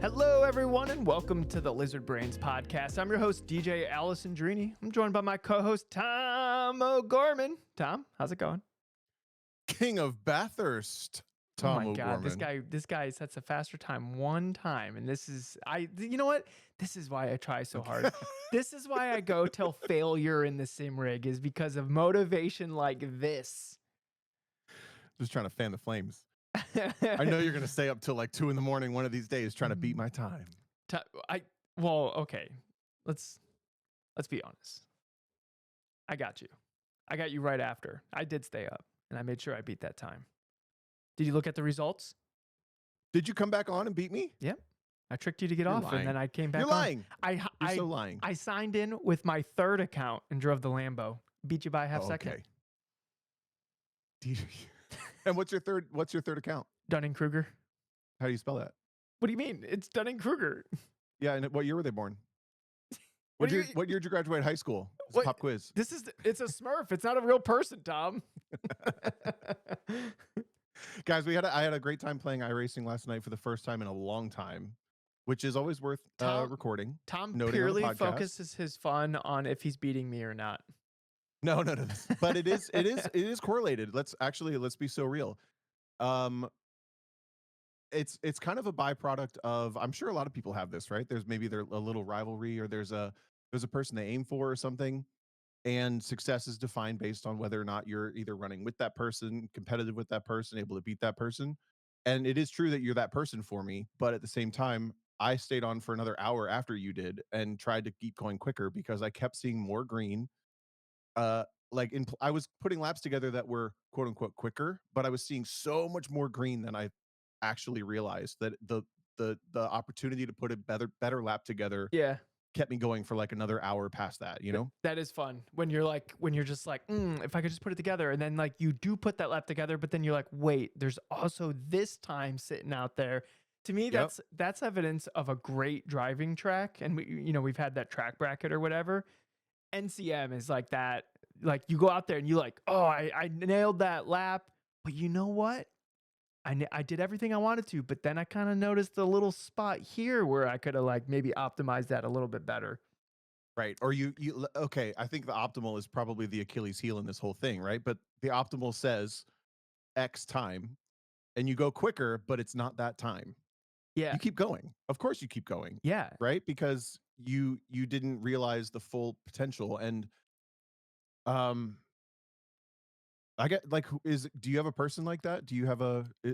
Hello, everyone, and welcome to the Lizard Brains podcast. I'm your host, DJ Alessandrini. I'm joined by my co-host, Tom O'Gorman. Tom, how's it going? King of Bathurst, Oh Tom my God, O'Gorman. this guy sets a faster time one time, and you know what? This is why I try so hard. This is why I go till failure in the sim rig, is because of motivation like this. Just trying to fan the flames. I know you're going to stay up till like 2 a.m. one of these days trying to beat my time. Okay. Let's be honest. I got you. I got you right after. I did stay up, and I made sure I beat that time. Did you look at the results? Did you come back on and beat me? Yeah. I tricked you to get You're off, lying. and then I came back You're lying. on. You're so lying. I signed in with my third account and drove the Lambo. Beat you by a half second. Okay. And what's your third account? Dunning-Kruger. How do you spell that? What do you mean? It's Dunning-Kruger. Yeah, and what year were they born? What year did you graduate high school? It's a pop quiz. It's a Smurf. It's not a real person, Tom. Guys, I had a great time playing iRacing last night for the first time in a long time, which is always worth recording. Tom purely focuses his fun on if he's beating me or not. No. But it is correlated. Let's be so real. It's kind of a byproduct of, I'm sure a lot of people have this, right? There's maybe a little rivalry, or there's a person they aim for or something. And success is defined based on whether or not you're either running with that person, competitive with that person, able to beat that person. And it is true that you're that person for me. But at the same time, I stayed on for another hour after you did and tried to keep going quicker because I kept seeing more green. I was putting laps together that were quote unquote quicker, but I was seeing so much more green than I actually realized. That the opportunity to put a better lap together kept me going for like another hour past that, you know? That is fun when you're just like, if I could just put it together. And then like you do put that lap together, but then you're like, wait, there's also this time sitting out there. To me, that's evidence of a great driving track. And we've had that track bracket or whatever. NCM is like that. Like you go out there and you like, oh, I nailed that lap. But you know what? I did everything I wanted to, but then I kind of noticed a little spot here where I could have like maybe optimized that a little bit better. Right. Or okay, I think the optimal is probably the Achilles heel in this whole thing, right? But the optimal says X time and you go quicker, but it's not that time. Yeah. You keep going. Of course you keep going. Yeah. Right? Because you didn't realize the full potential. And I get like, do you have a person like that? Do you have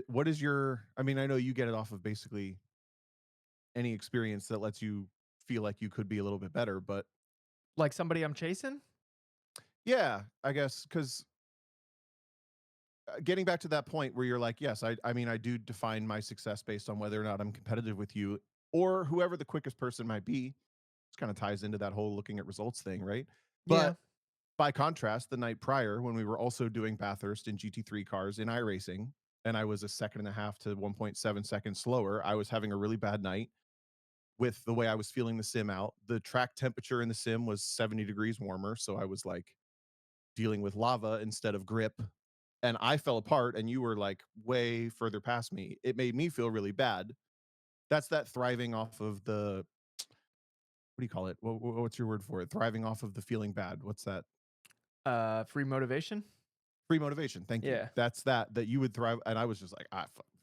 what is your, I mean, I know you get it off of basically any experience that lets you feel like you could be a little bit better, but like somebody I'm chasing? Yeah, I guess, because getting back to that point where you're like, yes, I mean, I do define my success based on whether or not I'm competitive with you or whoever the quickest person might be. This kind of ties into that whole looking at results thing, right? But by contrast, the night prior, when we were also doing Bathurst in GT3 cars in iRacing, and I was a second and a half to 1.7 seconds slower, I was having a really bad night with the way I was feeling the sim out. The track temperature in the sim was 70 degrees warmer, so I was like dealing with lava instead of grip, and I fell apart and you were like way further past me. It made me feel really bad. That's that thriving off of the, what do you call it? What's your word for it? Thriving off of the feeling bad. What's that? Free motivation. Free motivation. Thank you. That's that you would thrive. And I was just like,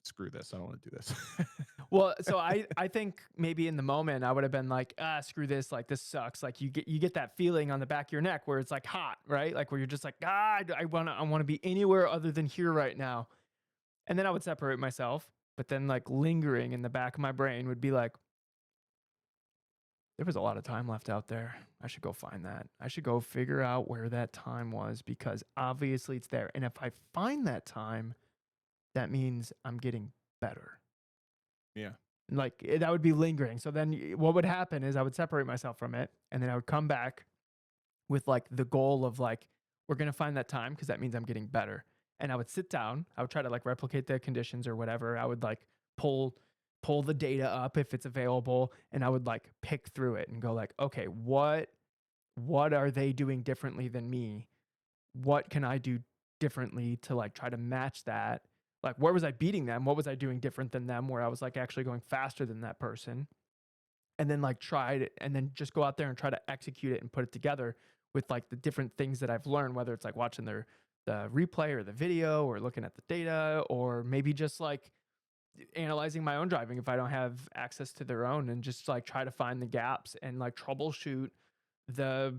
screw this. I don't want to do this. Well, so I think maybe in the moment I would have been like, screw this. Like, this sucks. Like you get that feeling on the back of your neck where it's like hot, right? Like where you're just like, I want to be anywhere other than here right now. And then I would separate myself, but then like lingering in the back of my brain would be like, there was a lot of time left out there. I should go find that. I should go figure out where that time was, because obviously it's there. And if I find that time, that means I'm getting better. Yeah. Like that would be lingering. So then what would happen is I would separate myself from it, and then I would come back with like the goal of like, we're going to find that time because that means I'm getting better. And I would sit down. I would try to like replicate the conditions or whatever. I would like pull the data up if it's available, and I would like pick through it and go like, okay, what are they doing differently than me? What can I do differently to like try to match that Like, where was I beating them? What was I doing different than them where I was like actually going faster than that person? And then like try it and then just go out there and try to execute it and put it together with like the different things that I've learned, whether it's like watching the replay or the video or looking at the data, or maybe just like analyzing my own driving if I don't have access to their own, and just like try to find the gaps and like troubleshoot the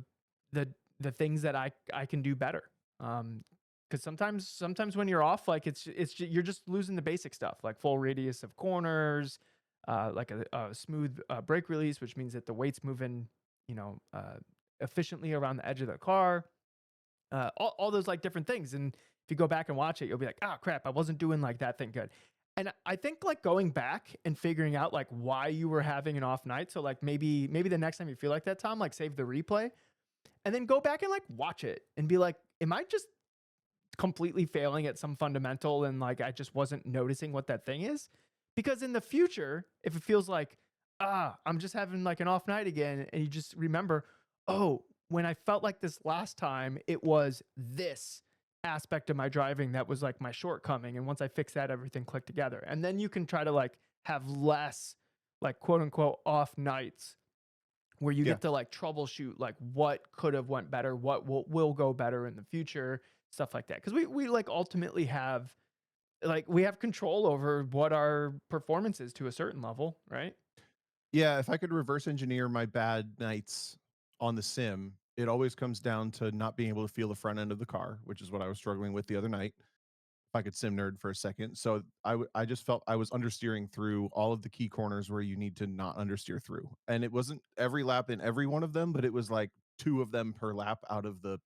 the the things that I can do better. Because sometimes when you're off, like you're just losing the basic stuff, like full radius of corners, like a smooth brake release, which means that the weight's moving, you know, efficiently around the edge of the car. All those like different things, and if you go back and watch it, you'll be like, oh crap, I wasn't doing like that thing good. And I think like going back and figuring out like why you were having an off night. So like maybe the next time you feel like that, Tom, like save the replay and then go back and like watch it and be like, am I just completely failing at some fundamental and like I just wasn't noticing what that thing is? Because in the future, if it feels like, I'm just having like an off night again, and you just remember, oh, when I felt like this last time, it was this aspect of my driving that was like my shortcoming. And once I fix that, everything clicked together. And then you can try to like have less like quote unquote off nights where you Yeah. get to like troubleshoot like what could have went better, what will go better in the future, stuff like that. Because we like ultimately have like we have control over what our performance is to a certain level, right? Yeah, if I could reverse engineer my bad nights on the sim, it always comes down to not being able to feel the front end of the car, which is what I was struggling with the other night. If I could sim nerd for a second. So I just felt I was understeering through all of the key corners where you need to not understeer through. And it wasn't every lap in every one of them, but it was like 2 of them per lap out of the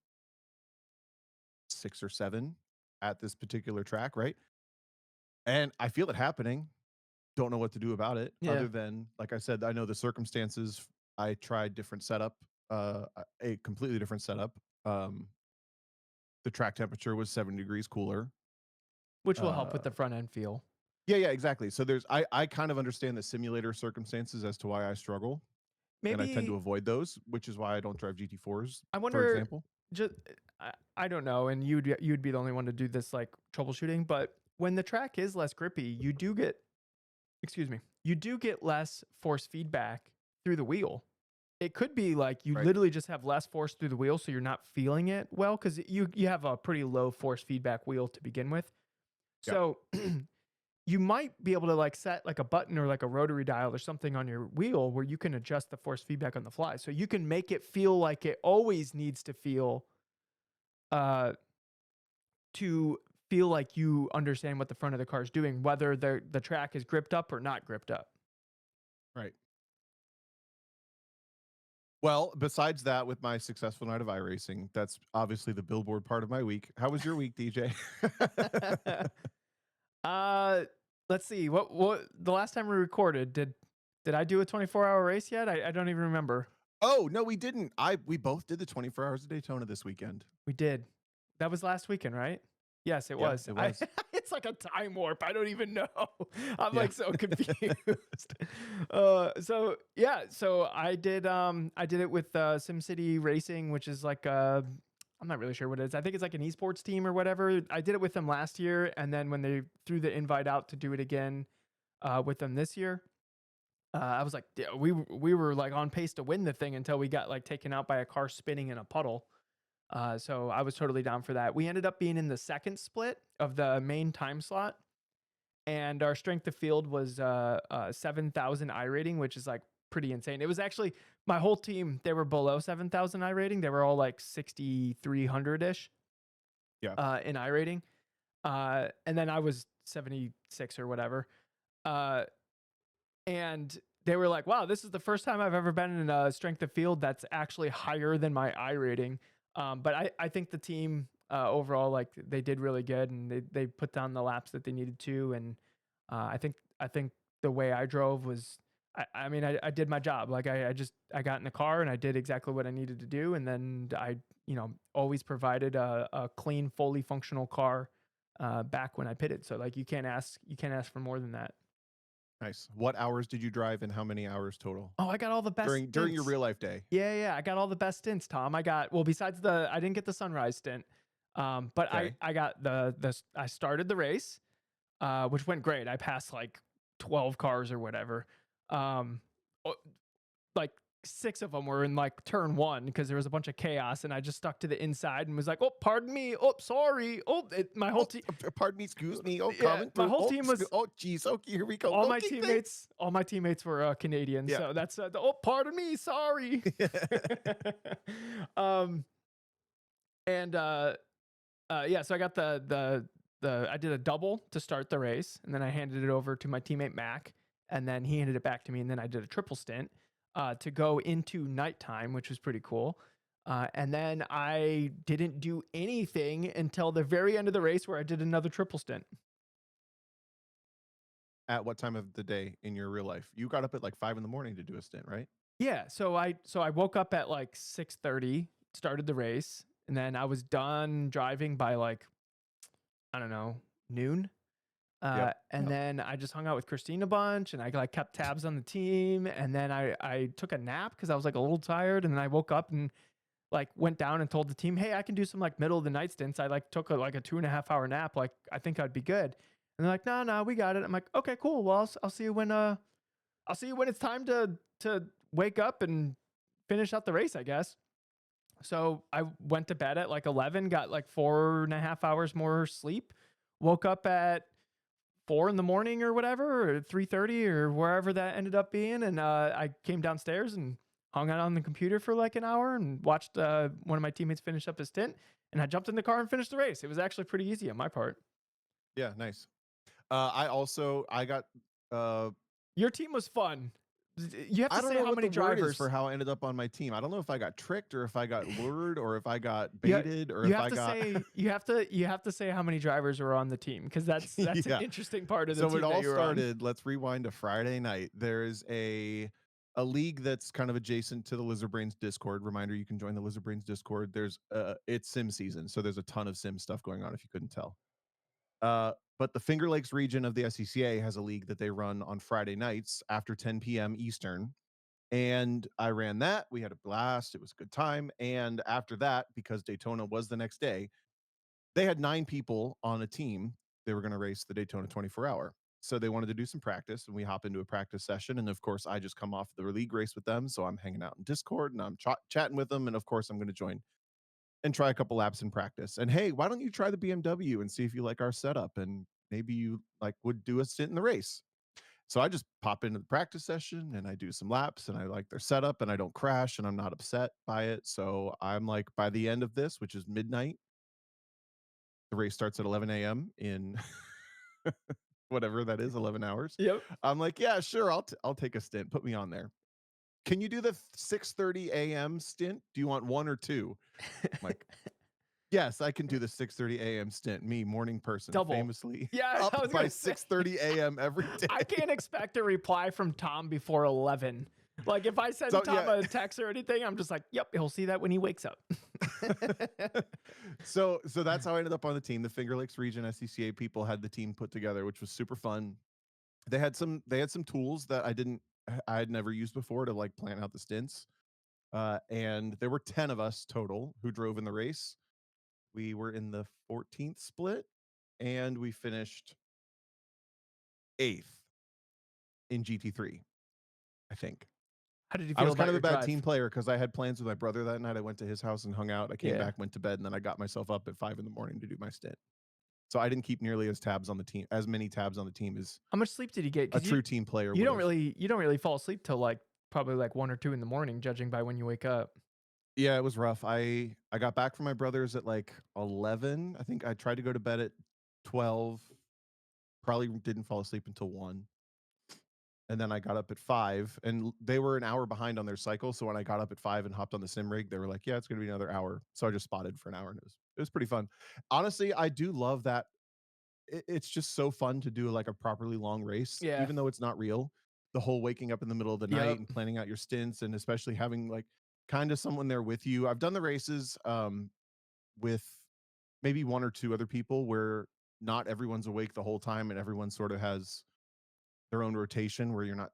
6 or 7 at this particular track, right? And I feel it happening. Don't know what to do about it Yeah. other than, like I said, I know the circumstances. I tried different setup, a completely different setup. Um, the track temperature was 7 degrees cooler. Which will help Uh, with the front end feel. yeah, yeah, exactly. So I kind of understand the simulator circumstances as to why I struggle, and I tend to Maybe avoid those, which is why I don't drive GT4s, I for wonder example. just I don't know, and you'd be the only one to do this like troubleshooting, but when the track is less grippy, you do get excuse me, you do get less force feedback through the wheel. It could be like you Right. literally just have less force through the wheel, so you're not feeling it well because you have a pretty low force feedback wheel to begin with. Yeah. So you might be able to like set like a button or like a rotary dial or something on your wheel where you can adjust the force feedback on the fly. So you can make it feel like it always needs uh to feel like you understand what the front of the car is doing, whether the track is gripped up or not gripped up. Right. Well, besides that, with my successful night of iRacing, that's obviously the billboard part of my week. How was your week, DJ? uh let's see. What the last time we recorded, did I do a 24-hour race yet? I don't even remember. Oh, no, we didn't. We both did the 24 hours of Daytona this weekend. We did. That was last weekend, right? Yes, it Yeah, was. it I was. it's like a time warp. I don't even know. I'm Yeah. like so confused. So yeah, so I did it with SimCity Racing, which is like I'm not really sure what it is. I think it's like an esports team or whatever. I did it with them last year, and then when they threw the invite out to do it again with them this year, I was like, yeah, we were like on pace to win the thing until we got like taken out by a car spinning in a puddle. So I was totally down for that. We ended up being in the second split of the main time slot, and our strength of field was 7,000 I rating, which is like pretty insane. It was actually my whole team; they were below 7,000 I rating. They were all like 6,300 ish Yeah. in I rating, and then I was 76 or whatever. Uh, and they were like, "Wow, this is the first time I've ever been in a strength of field that's actually higher than my I rating." But I think the team overall, like they did really good, and they put down the laps that they needed to, and I think the way I drove was, I mean, I did my job. Like I got in the car and I did exactly what I needed to do, and then I always provided a clean, fully functional car back when I pitted. So like you can't ask for more than that. Nice. What hours did you drive and how many hours total Oh, I got all the best during your stints. real life day? Yeah, yeah, I got all the best stints, Tom. I got well, besides I didn't get the sunrise stint, but Okay. I got I started the race. which went great. I passed like 12 cars or whatever. Um, o- like 6 of them were in like turn 1 because there was a bunch of chaos, and I just stuck to the inside and was like, "Oh, pardon me. Oh, sorry. Oh, my whole Oh, team." pardon me, excuse me. Oh, Yeah, coming my through. whole Oh, team was oh, geez. Okay, here we go. all my Okay, thanks. teammates. All my teammates were Canadian, Yeah. so that's oh, pardon me. Sorry. um, and yeah, so I got the I did a double to start the race, and then I handed it over to my teammate Mac, and then he handed it back to me, and then I did a triple stint to go into nighttime, which was pretty cool. And then I didn't do anything until the very end of the race, where I did another triple stint. At what time of the day in your real life? You got up at like 5 in the morning to do a stint, right? Yeah, so I woke up at like 6:30, started the race, and then I was done driving by like, I don't know, noon. Yep. And Yep. then I just hung out with Christine a bunch, and I like kept tabs on the team. And then I took a nap because I was like a little tired. And then I woke up and like went down and told the team, "Hey, I can do some like middle of the night stints." I like took like a 2.5 hour nap. Like I think I'd be good. And they're like, "No, no, we got it." I'm like, "Okay, cool. Well, I'll see you when I'll see you when it's time to wake up and finish out the race, I guess." So I went to bed at like 11, got like 4.5 hours more sleep, woke up at 4 in the morning or whatever, or 3:30 or wherever that ended up being. And I came downstairs and hung out on the computer for like an hour and watched one of my teammates finish up his stint. And I jumped in the car and finished the race. It was actually pretty easy on my part. Yeah, nice. I got uh Your team was fun. You have I to don't say know how what the many word is for drivers. how I ended up on my team. I don't know if I got tricked or if I got lured or if I got You, baited or you if have I to got say you have to say how many drivers were on the team, because that's an yeah. interesting part of the So it team that all you were on. started, let's rewind to Friday night. There's a league that's kind of adjacent to the Lizard Brains Discord. Reminder, you can join the Lizard Brains Discord. There's it's sim season, so there's a ton of sim stuff going on if you couldn't tell. But the Finger Lakes region of the SCCA has a league that they run on Friday nights after 10 p.m. Eastern. And I ran that. We had a blast. It was a good time. And after that, because Daytona was the next day, they had 9 people on a team. They were going to race the Daytona 24 hour. So they wanted to do some practice, and we hop into a practice session. And of course, I just come off the league race with them. So I'm hanging out in Discord and I'm chatting with them. And of course, I'm going to join and try a couple laps in practice. And hey, why don't you try the BMW and see if you like our setup? And maybe you like would do a stint in the race. So I just pop into the practice session and I do some laps and I like their setup and I don't crash and I'm not upset by it. So I'm like, by the end of this, which is midnight, the race starts at 11 a.m. in whatever that is, 11 hours. Yep. I'm like, yeah, sure, I'll take a stint. Put me on there. Can you do the 6:30 a.m. stint? Do you want one or two? I'm like, yes, I can do the 6:30 a.m. stint. Me, morning person, Double. famously Yeah, up I was by gonna say. 6:30 a.m. every I day. can't expect a reply from Tom before 11. Like if I send So Tom yeah, a text or anything, I'm just like, "Yep, he'll see that when he wakes up." so that's how I ended up on the team. The Finger Lakes Region SCCA people had the team put together, which was super fun. They had some tools that I had never used before to like plan out the stints. And there were 10 of us total who drove in the race. We were in the 14th split and we finished 8th in GT3, I think. How did you I feel was kind about of a your bad drive? team player because I had plans with my brother that night. I went to his house and hung out. I came Yeah. back, went to bed, and then I got myself up at 5 in the morning to do my stint. So I didn't keep nearly as many tabs on the team as How much sleep did you get? a Because you true team player you would don't have. really you don't really fall asleep till like probably like 1 or 2 in the morning, judging by when you wake up. Yeah, it was rough. I got back from my brother's at like 11. I think I tried to go to bed at 12. Probably didn't fall asleep until 1. And then I got up at 5 and they were an hour behind on their cycle. So when I got up at 5 and hopped on the sim rig, they were like, "Yeah, it's going to be another hour." So I just spotted for an hour and it was pretty fun. Honestly, I do love that it's just so fun to do like a properly long race, Yeah. even though it's not real. The whole waking up in the middle of the night Yep. and planning out your stints, and especially having like kind of someone there with you. I've done the races with maybe one or two other people where not everyone's awake the whole time and everyone sort of has their own rotation where you're not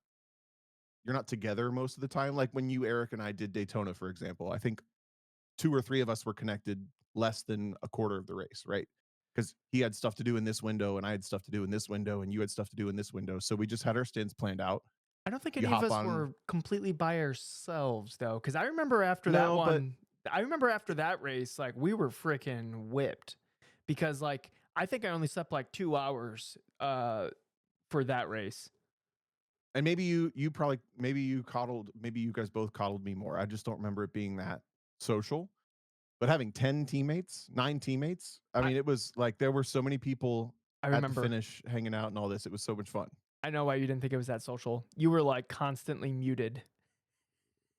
together most of the time. Like when you, Eric, and I did Daytona, for example, I think two or three of us were connected less than a quarter of the race, right? because he had stuff to do in this window and I had stuff to do in this window and you had stuff to do in this window. So we just had our stints planned out. I don't think You any of hop us on. were completely by ourselves though, because I remember after that No, but one, I remember after that race, like we were freaking whipped because like I think I only slept like 2 hours for that race. and maybe you probably maybe you coddled maybe you guys both coddled me more. I just don't remember it being that social. But having 10 teammates, 9 teammates, I I, mean, it was like there were so many people I at the remember. finish hanging out and all this. It was so much fun. I know why you didn't think it was that social. You were like constantly muted.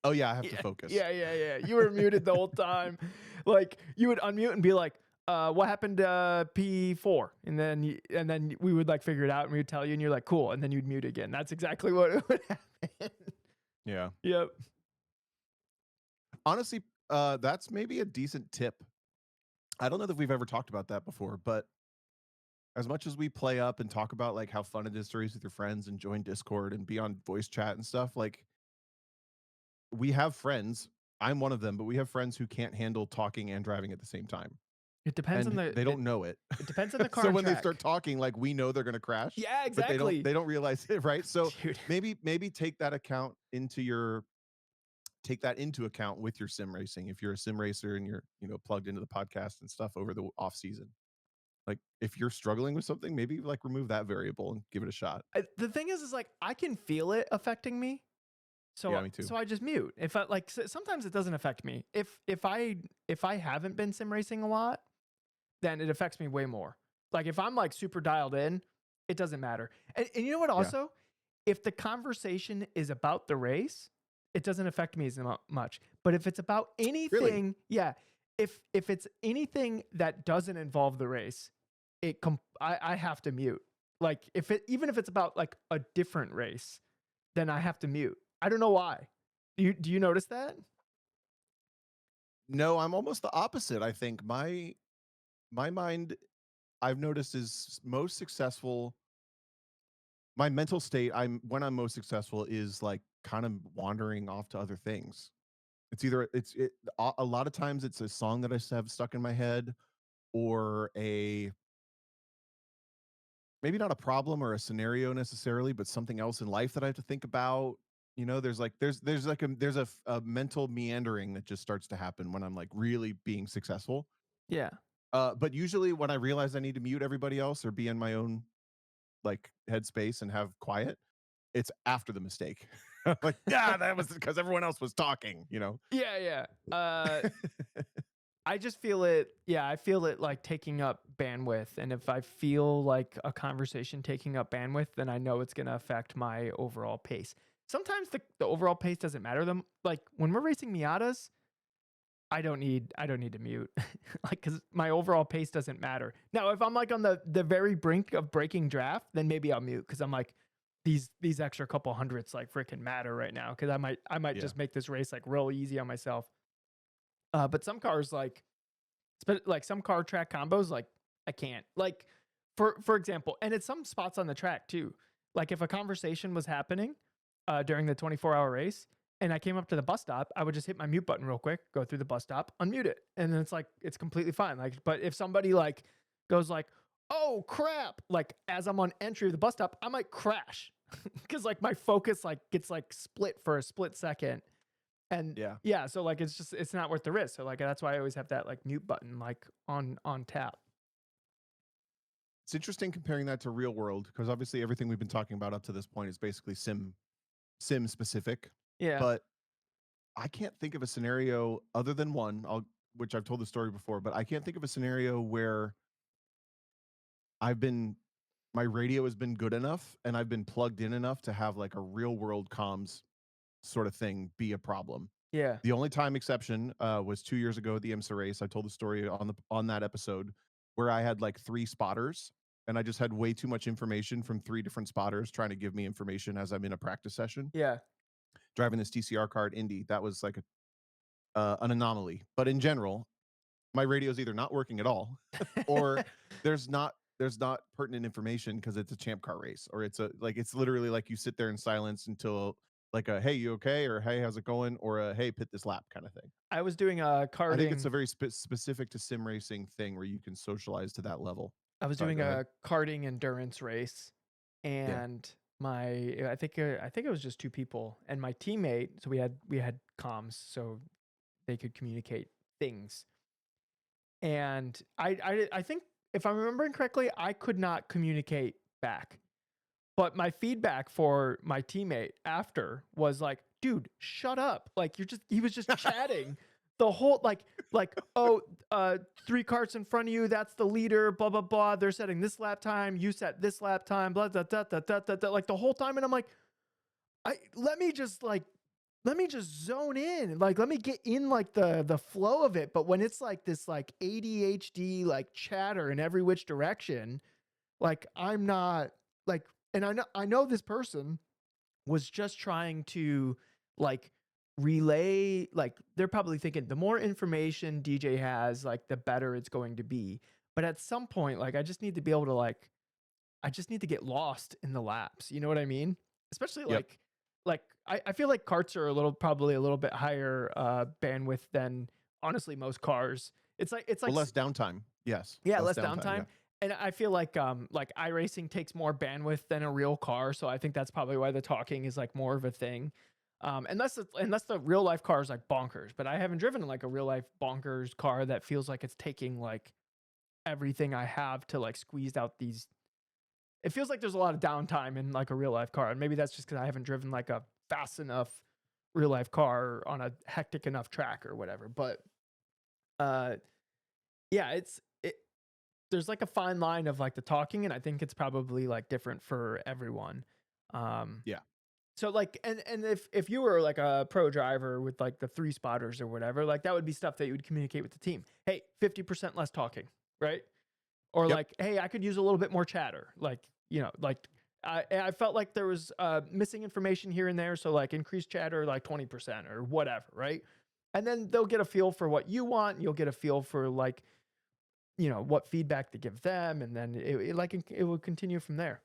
Oh yeah, I have to Yeah, focus. yeah. You were muted the whole time. Like you would unmute and be like, what happened to P4? And then we would like figure it out and we would tell you and you're like, cool. And then you'd mute again. That's exactly what would happen. Yeah. Yep. Honestly, that's maybe a decent tip. I don't know that we've ever talked about that before, but as much as we play up and talk about like how fun it is to race with your friends and join Discord and be on voice chat and stuff, like we have friends. I'm one of them, but we have friends who can't handle talking and driving at the same time. It depends on And the they don't know it. it depends on the car So and when they track. start talking, like we know they're going to crash, Yeah, but exactly. they don't realize it, right? So Dude. maybe take that account into your take that into account with your sim racing. If you're a sim racer and you're, plugged into the podcast and stuff over the off season. Like if you're struggling with something, maybe like remove that variable and give it a shot. The thing is like I can feel it affecting me. Yeah, me too. So I just mute. If I like sometimes it doesn't affect me. If I haven't been sim racing a lot, then it affects me way more. Like if I'm like super dialed in, it doesn't matter. And you know what Yeah. also? If the conversation is about the race, it doesn't affect me as much. But if it's about anything, yeah, if it's anything that doesn't involve the race, I have to mute. Like even if it's about like a different race, then I have to mute. I don't know why. Do you notice that? No, I'm almost the opposite. I think my mind, I've noticed, is most successful. My mental state, when I'm most successful is like kind of wandering off to other things. It's either a lot of times it's a song that I have stuck in my head, or a maybe not a problem or a scenario necessarily, but something else in life that I have to think about. There's a mental meandering that just starts to happen when I'm like really being successful. Yeah. But usually when I realize I need to mute everybody else or be in my own like headspace and have quiet, it's after the mistake. Like, yeah, that was because everyone else was talking, Yeah. I just feel it. Yeah, I feel it like taking up bandwidth. And if I feel like a conversation taking up bandwidth, then I know it's going to affect my overall pace. Sometimes the overall pace doesn't matter. Them like when we're racing Miatas, I don't need to mute, like because my overall pace doesn't matter. Now, if I'm like on the very brink of breaking draft, then maybe I'll mute because I'm like these extra couple hundreds like freaking matter right now because I might Yeah. just make this race like real easy on myself. But some cars like some car track combos like I can't like for example, and it's some spots on the track too. Like if a conversation was happening during the 24-hour race and I came up to the bus stop, I would just hit my mute button real quick, go through the bus stop, unmute it, and then it's completely fine. Like, but if somebody like goes like, "Oh crap!" like as I'm on entry of the bus stop, I might crash because like my focus like gets like split for a split second. And yeah, so like it's not worth the risk. So like that's why I always have that like mute button like on tap. It's interesting comparing that to real world because obviously everything we've been talking about up to this point is basically sim specific. Yeah. But I can't think of a scenario other than one, which I've told the story before, but I can't think of a scenario where my radio has been good enough and I've been plugged in enough to have like a real world comms sort of thing be a problem. Yeah. The only time exception was 2 years ago at the IMSA race. I told the story on that episode where I had like 3 spotters and I just had way too much information from 3 different spotters trying to give me information as I'm in a practice session. Yeah. Driving this TCR car at Indy, that was like an anomaly. But in general, my radio is either not working at all or there's not pertinent information because it's a champ car race, or it's literally like you sit there in silence until like a, hey, you okay? Or hey, how's it going? Or a, hey, pit this lap kind of thing. I was doing a I think it's a karting. very specific to sim racing thing where you can socialize to that level. I was Sorry, doing go ahead. a karting endurance race, Yeah. and I think it was just two people and my teammate. So we had comms, so they could communicate things. And I think if I'm remembering correctly, I could not communicate back. But my feedback for my teammate after was like, dude, shut up. Like he was just chatting the whole oh, 3 carts in front of you, that's the leader, blah, blah, blah. They're setting this lap time, you set this lap time, blah, blah, blah, blah, blah, blah, blah, like the whole time. And I'm like, let me just zone in. Like, let me get in like the flow of it. But when it's like this like ADHD like chatter in every which direction, like I'm not like, and I know this person was just trying to like relay, like they're probably thinking the more information DJ has, like the better it's going to be. But at some point, like I just need to be able to like I just need to get lost in the laps. You know what I mean? Especially Yep. like I feel like carts are probably a little bit higher bandwidth than honestly most cars. It's like Well, less downtime. Yes. yeah, Less less downtime. Yeah. downtime. And I feel like iRacing takes more bandwidth than a real car, so I think that's probably why the talking is like more of a thing. Unless the real life car is like bonkers, but I haven't driven like a real life bonkers car that feels like it's taking like everything I have to like squeeze out these. It feels like there's a lot of downtime in like a real life car, and maybe that's just because I haven't driven like a fast enough real life car on a hectic enough track or whatever. But uh, yeah, there's like a fine line of like the talking, and I think it's probably like different for everyone. Um, Yeah. so like, and if you were like a pro driver with like the 3 spotters or whatever, like that would be stuff that you would communicate with the team. Hey, 50% less talking, right? Or Yep. like, hey, I could use a little bit more chatter. Like, like I felt like there was missing information here and there. So like increase chatter like 20% or whatever, right? And then they'll get a feel for what you want. And you'll get a feel for like, what feedback to give them. And then it will continue from there.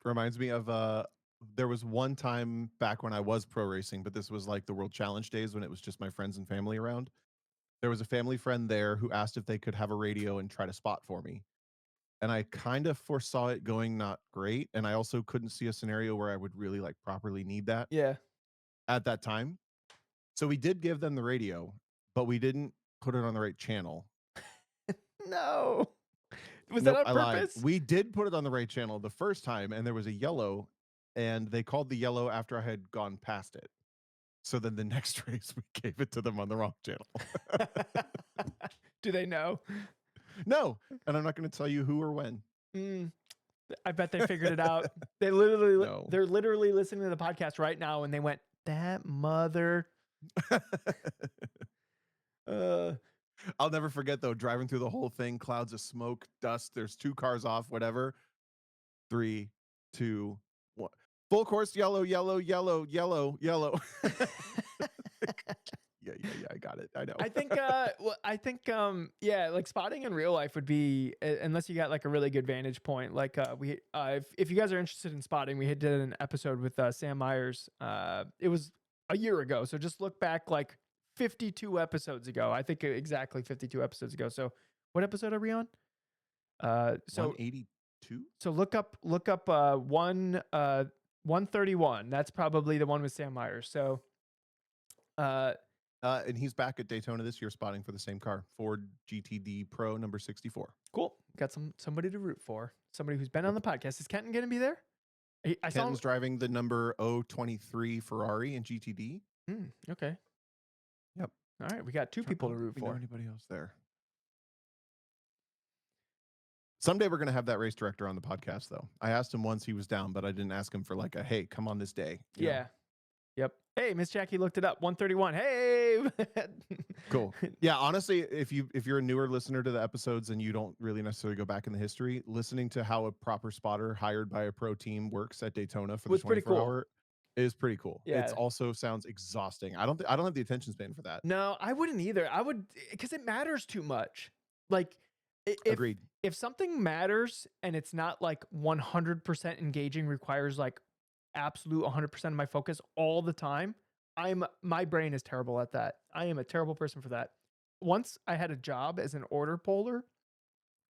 Reminds me of there was one time back when I was pro racing, but this was like the World Challenge days when it was just my friends and family around. There was a family friend there who asked if they could have a radio and try to spot for me. And I kind of foresaw it going not great. And I also couldn't see a scenario where I would really like properly need that Yeah. at that time. So we did give them the radio, but we didn't put it on the right channel. No. Was Nope, that I on lied. purpose? We did put it on the right channel the first time, and there was a yellow, and they called the yellow after I had gone past it. So then the next race, we gave it to them on the wrong channel. Do they know? No, and I'm not going to tell you who or when. I bet they figured it out. They're literally listening to the podcast right now, and they went, "That mother." I'll never forget though, driving through the whole thing, clouds of smoke, dust. There's 2 cars off, whatever. 3, 2, 1. Full course, yellow, yellow, yellow, yellow, yellow. Yeah, I got it. I know. Yeah, like spotting in real life would be unless you got like a really good vantage point. Like if you guys are interested in spotting, we did an episode with Sam Myers. It was a year ago, so just look back like 52 episodes ago. I think exactly 52 episodes ago. So what episode are we on? So 182. So look up 131. That's probably the one with Sam Myers. So and he's back at Daytona this year, spotting for the same car, Ford GTD Pro number 64. Cool. Got somebody to root for. Somebody who's been on the podcast. Is Kenton going to be there? I saw Kenton's driving the number 023 Ferrari in GTD. Okay. Yep. All right. We got 2 people to root for. Anybody else there? Someday we're going to have that race director on the podcast, though. I asked him once, he was down, but I didn't ask him for like a, hey, come on this day. Yeah. Yep. Hey, Miss Jackie looked it up. 131. Hey. Cool. Yeah. Honestly, if you're a newer listener to the episodes and you don't really necessarily go back in the history, listening to how a proper spotter hired by a pro team works at Daytona for the 24-hour is pretty cool. Yeah. It also sounds exhausting. I don't have the attention span for that. No, I wouldn't either. I would, because it matters too much. Like, Agreed. If something matters and it's not like 100% engaging, requires like absolute 100% of my focus all the time, my brain is terrible at that. I am a terrible person for that. Once I had a job as an order puller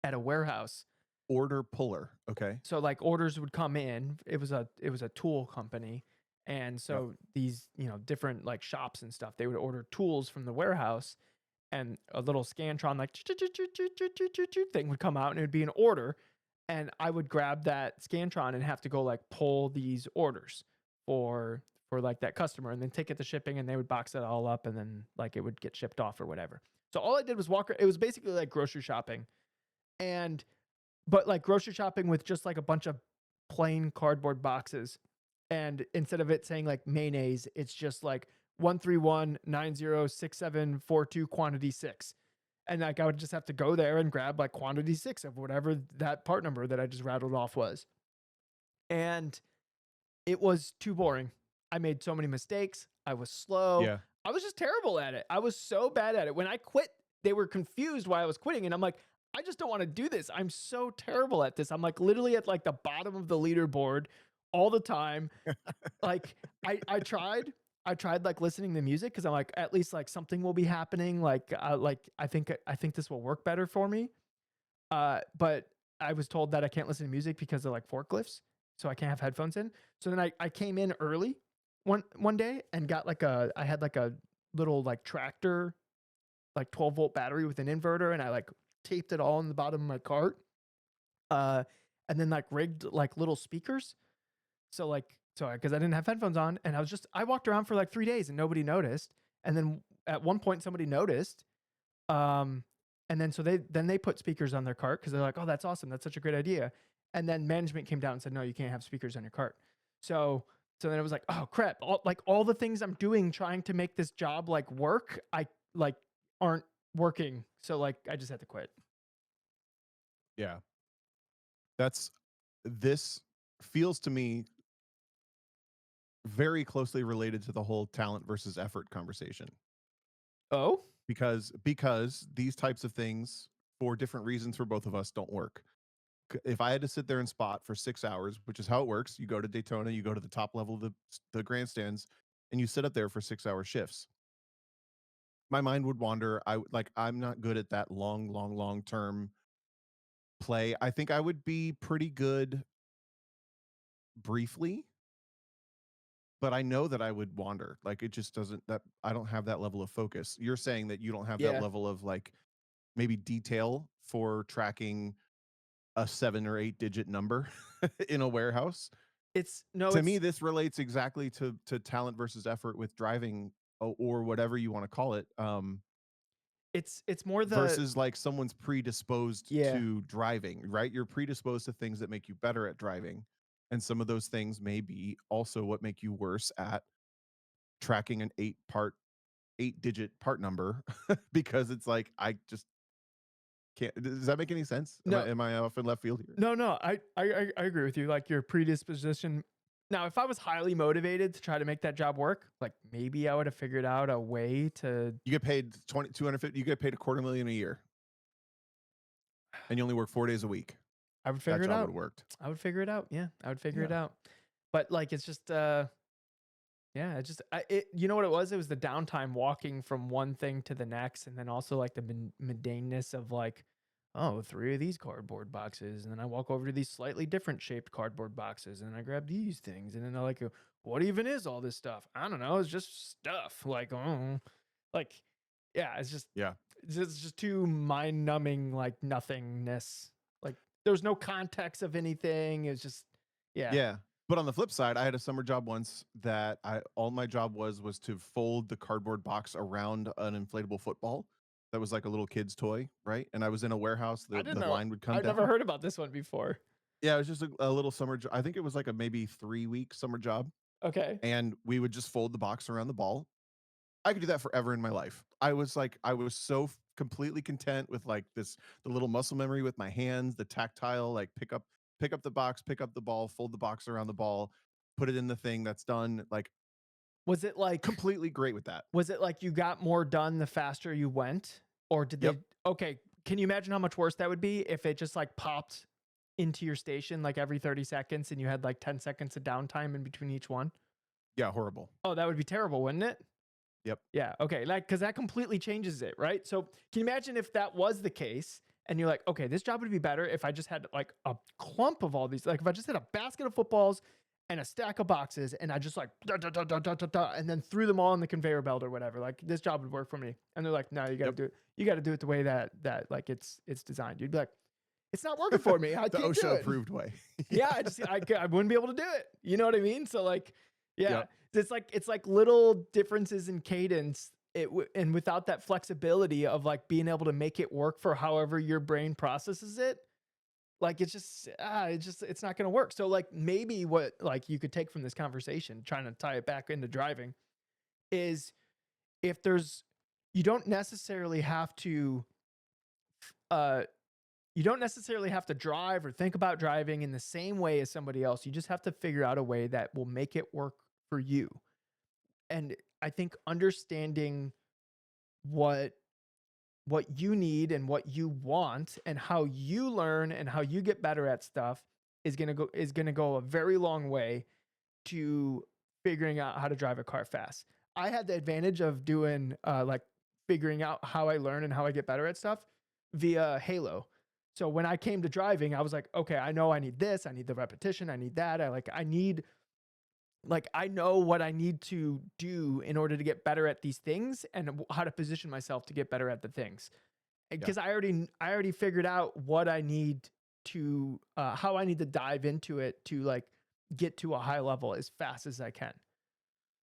at a warehouse. Order puller. Okay. So like orders would come in. It was a tool company. And Yep. so these, different like shops and stuff, they would order tools from the warehouse and a little Scantron like thing would come out and it would be an order. And I would grab that Scantron and have to go like pull these orders for like that customer and then take it to shipping and they would box it all up and then like it would get shipped off or whatever. So all I did was walk. It was basically like grocery shopping. And but like grocery shopping with just like a bunch of plain cardboard boxes. And instead of it saying like mayonnaise, it's just like 131906742 quantity 6. And like I would just have to go there and grab like quantity 6 of whatever that part number that I just rattled off was. And it was too boring. I made so many mistakes. I was slow. Yeah. I was just terrible at it. I was so bad at it. When I quit, they were confused why I was quitting. And I'm like, I just don't want to do this. I'm so terrible at this. I'm like literally at like the bottom of the leaderboard all the time. Like I tried like listening to music because I'm like, at least like something will be happening. Like I think this will work better for me. But I was told that I can't listen to music because of like forklifts. So I can't have headphones in. So then I came in early one day and got like I had like a little like tractor, like 12-volt battery with an inverter, and I like taped it all in the bottom of my cart. And then like rigged like little speakers. So like because I didn't have headphones on, and I walked around for like 3 days and nobody noticed. And then at one point somebody noticed. And then so they put speakers on their cart because they're like, oh, that's awesome. That's such a great idea. And then management came down and said, no, you can't have speakers on your cart. So then it was like, oh crap. All the things I'm doing trying to make this job like work, I like aren't working. So like I just had to quit. Yeah. This feels to me very closely related to the whole talent versus effort conversation. Oh? Because these types of things, for different reasons for both of us, don't work. If I had to sit there and spot for 6 hours, which is how it works, you go to Daytona, you go to the top level of the grandstands, and you sit up there for 6-hour shifts. My mind would wander. I'm not good at that long term play. I think I would be pretty good briefly, but I know that I would wander. Like it just doesn't that I don't have that level of focus. You're saying that you don't have that Yeah. level of like maybe detail for tracking a 7 or 8 digit number in a warehouse. To me, this relates exactly to talent versus effort with driving or whatever you want to call it. It's more Versus like someone's predisposed Yeah. to driving, right? You're predisposed to things that make you better at driving. And some of those things may be also what make you worse at tracking an 8-digit part number because it's like, I just can't. Does that make any sense? No. Am I off in left field here? No, I agree with you. Like your predisposition. Now, if I was highly motivated to try to make that job work, like maybe I would have figured out a way to. You get paid 250. You get paid $250,000 a year, and you only work 4 days a week. I would figure That it job out. would have worked. I would figure it out. Yeah, I would figure it Yeah. out. But like, it's just, yeah, you know what it was? It was the downtime walking from one thing to the next, and then also like the mundaneness of like, oh, 3 of these cardboard boxes, and then I walk over to these slightly different shaped cardboard boxes, and I grab these things, and then they're like, what even is all this stuff? I don't know. It's just stuff. Like, oh, like, yeah, it's just, Yeah. it's just too mind numbing, like nothingness. Like, there's no context of anything. It's just, yeah. Yeah. But on the flip side, I had a summer job once that all my job was to fold the cardboard box around an inflatable football. That was like a little kid's toy, right? And I was in a warehouse. The line would come I've down. never heard about this one before. Yeah, it was just a little summer job. I think it was like a maybe 3-week summer job. Okay. And we would just fold the box around the ball. I could do that forever in my life. I was so completely content with like the little muscle memory with my hands, the tactile, like pick up the box, pick up the ball, fold the box around the ball, put it in the thing that's done. Like, was it like completely great with that? Was it like you got more done the faster you went, or did Yep. they? Okay, can you imagine how much worse that would be if it just like popped into your station like every 30 seconds and you had like 10 seconds of downtime in between each one? Yeah, horrible. Oh, that would be terrible, wouldn't it? Yep. Yeah. Okay. Like, because that completely changes it, right? So, can you imagine if that was the case and you're like, okay, this job would be better if I just had like a clump of all these, like if I just had a basket of footballs and a stack of boxes and I just like, da, da, da, da, da, da, da, and then threw them all on the conveyor belt or whatever. Like, this job would work for me. And they're like, no, you got to Yep. do it. You got to do it the way that like it's designed. You'd be like, it's not working for me. I The can't do OSHA it. approved way. Yeah, I wouldn't be able to do it. You know what I mean? So like, yeah, Yep. it's like little differences in cadence. And without that flexibility of like being able to make it work for however your brain processes it, like it's not going to work. So like maybe what like you could take from this conversation, trying to tie it back into driving, is if there's you don't necessarily have to uh you don't necessarily have to drive or think about driving in the same way as somebody else. You just have to figure out a way that will make it work for you. And I think understanding what you need and what you want and how you learn and how you get better at stuff is going to go a very long way to figuring out how to drive a car fast. I had the advantage of doing like figuring out how I learn and how I get better at stuff via Halo. So when I came to driving, I was like, okay, I know I need this, I need the repetition, I need that. I know what I need to do in order to get better at these things and how to position myself to get better at the things. Yeah. Because I already figured out what I need to how I need to dive into it to like get to a high level as fast as I can.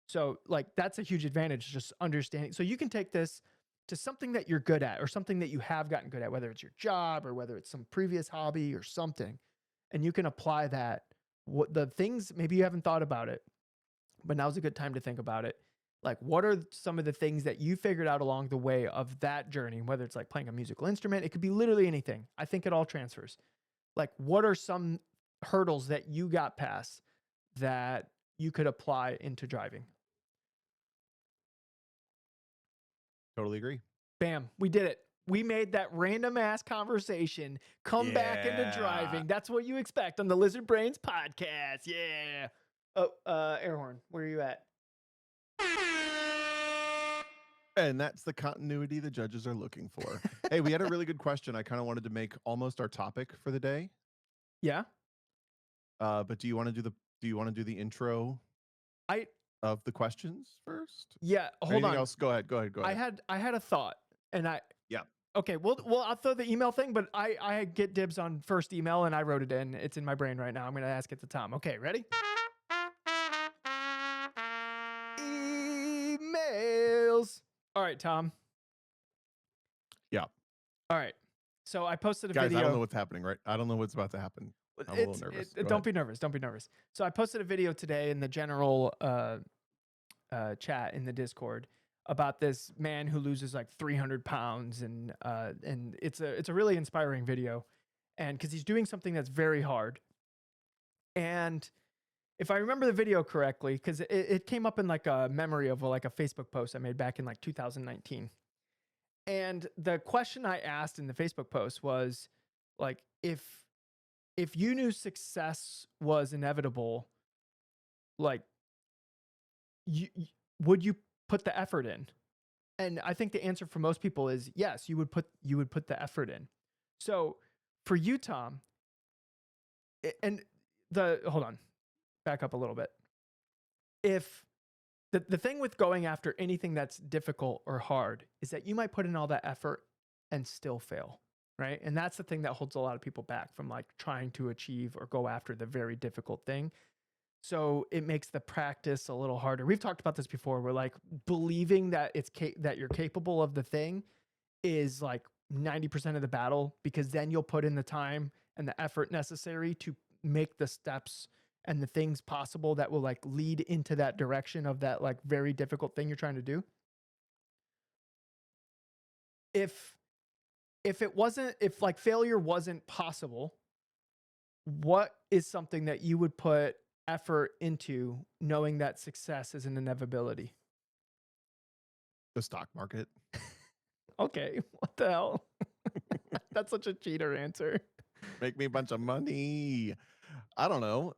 So like that's a huge advantage, just understanding. So you can take this to something that you're good at or something that you have gotten good at, whether it's your job or whether it's some previous hobby or something, and you can apply that. What the things maybe you haven't thought about it, but now's a good time to think about it. Like, what are some of the things that you figured out along the way of that journey, whether it's like playing a musical instrument, it could be literally anything. I think it all transfers. Like, what are some hurdles that you got past that you could apply into driving? Totally agree. Bam, we did it. We made that random ass conversation come back into Yeah. driving. That's what you expect on the Lizard Brains podcast. Yeah. Oh, air horn. Where are you at? And that's the continuity the judges are looking for. Hey, we had a really good question. I kind of wanted to make almost our topic for the day. Yeah. But do you want to do the intro of the questions first? Yeah. Hold Anything on. else? Go ahead. I had a thought, and Yeah. Okay. Well, I'll throw the email thing, but I get dibs on first email, and I wrote it in. It's in my brain right now. I'm gonna ask it to Tom. Okay, ready? Emails. All right, Tom. Yeah. All right. So I posted a Guys, video. I don't know what's happening, right? I don't know what's about to happen. I'm a little nervous. Don't be nervous. Don't be nervous. So I posted a video today in the general chat in the Discord about this man who loses like 300 pounds, and it's a really inspiring video, and because he's doing something that's very hard. And if I remember the video correctly, because it came up in like a memory of like a Facebook post I made back in like 2019. And the question I asked in the Facebook post was like, if you knew success was inevitable, like would you put the effort in? And I think the answer for most people is yes, you would put the effort in. So for you, Tom, and hold on, back up a little bit. If the thing with going after anything that's difficult or hard is that you might put in all that effort and still fail, right? And that's the thing that holds a lot of people back from like trying to achieve or go after the very difficult thing. So it makes the practice a little harder. We've talked about this before. We're like believing that that you're capable of the thing is like 90% of the battle, because then you'll put in the time and the effort necessary to make the steps and the things possible that will like lead into that direction of that like very difficult thing you're trying to do. If like failure wasn't possible, what is something that you would put effort into knowing that success is an inevitability? The stock market. Okay, what the hell? That's such a cheater answer. Make me a bunch of money. I don't know.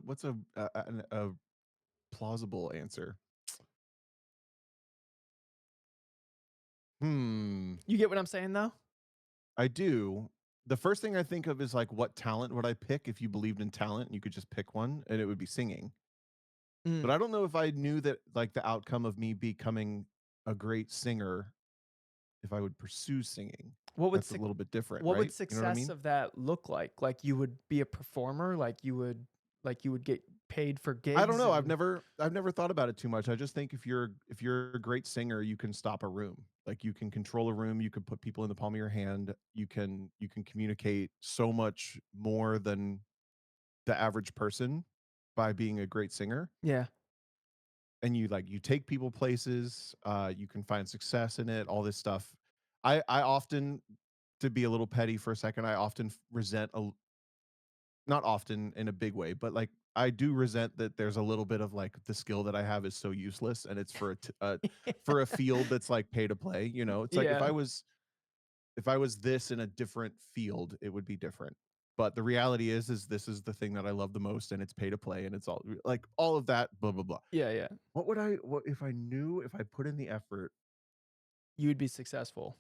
What's a plausible answer? Hmm. You get what I'm saying though? I do. The first thing I think of is like, what talent would I pick if you believed in talent and you could just pick one, and it would be singing. But Mm. I don't know if I knew that like the outcome of me becoming a great singer, if I would pursue singing. What would That's a suc little bit different, what would right? You know what I success mean? of that look like? Like you would be a performer, like you would get paid for I don't gigs know. I've and never thought about it too much. I just think if you're a great singer, you can stop a room. Like you can control a room, you can put people in the palm of your hand, you can communicate so much more than the average person by being a great singer. yeah. And you take people places, you can find success in it, all this stuff. I often, to be a little petty for a second, I often resent not often in a big way, but like I do resent that there's a little bit of like the skill that I have is so useless and it's for a field that's like pay to play, you know. It's like Yeah. if I was this in a different field, it would be different. But the reality is this is the thing that I love the most and it's pay to play and it's all like all of that blah blah blah. Yeah, yeah. What if I knew if I put in the effort? You would be successful.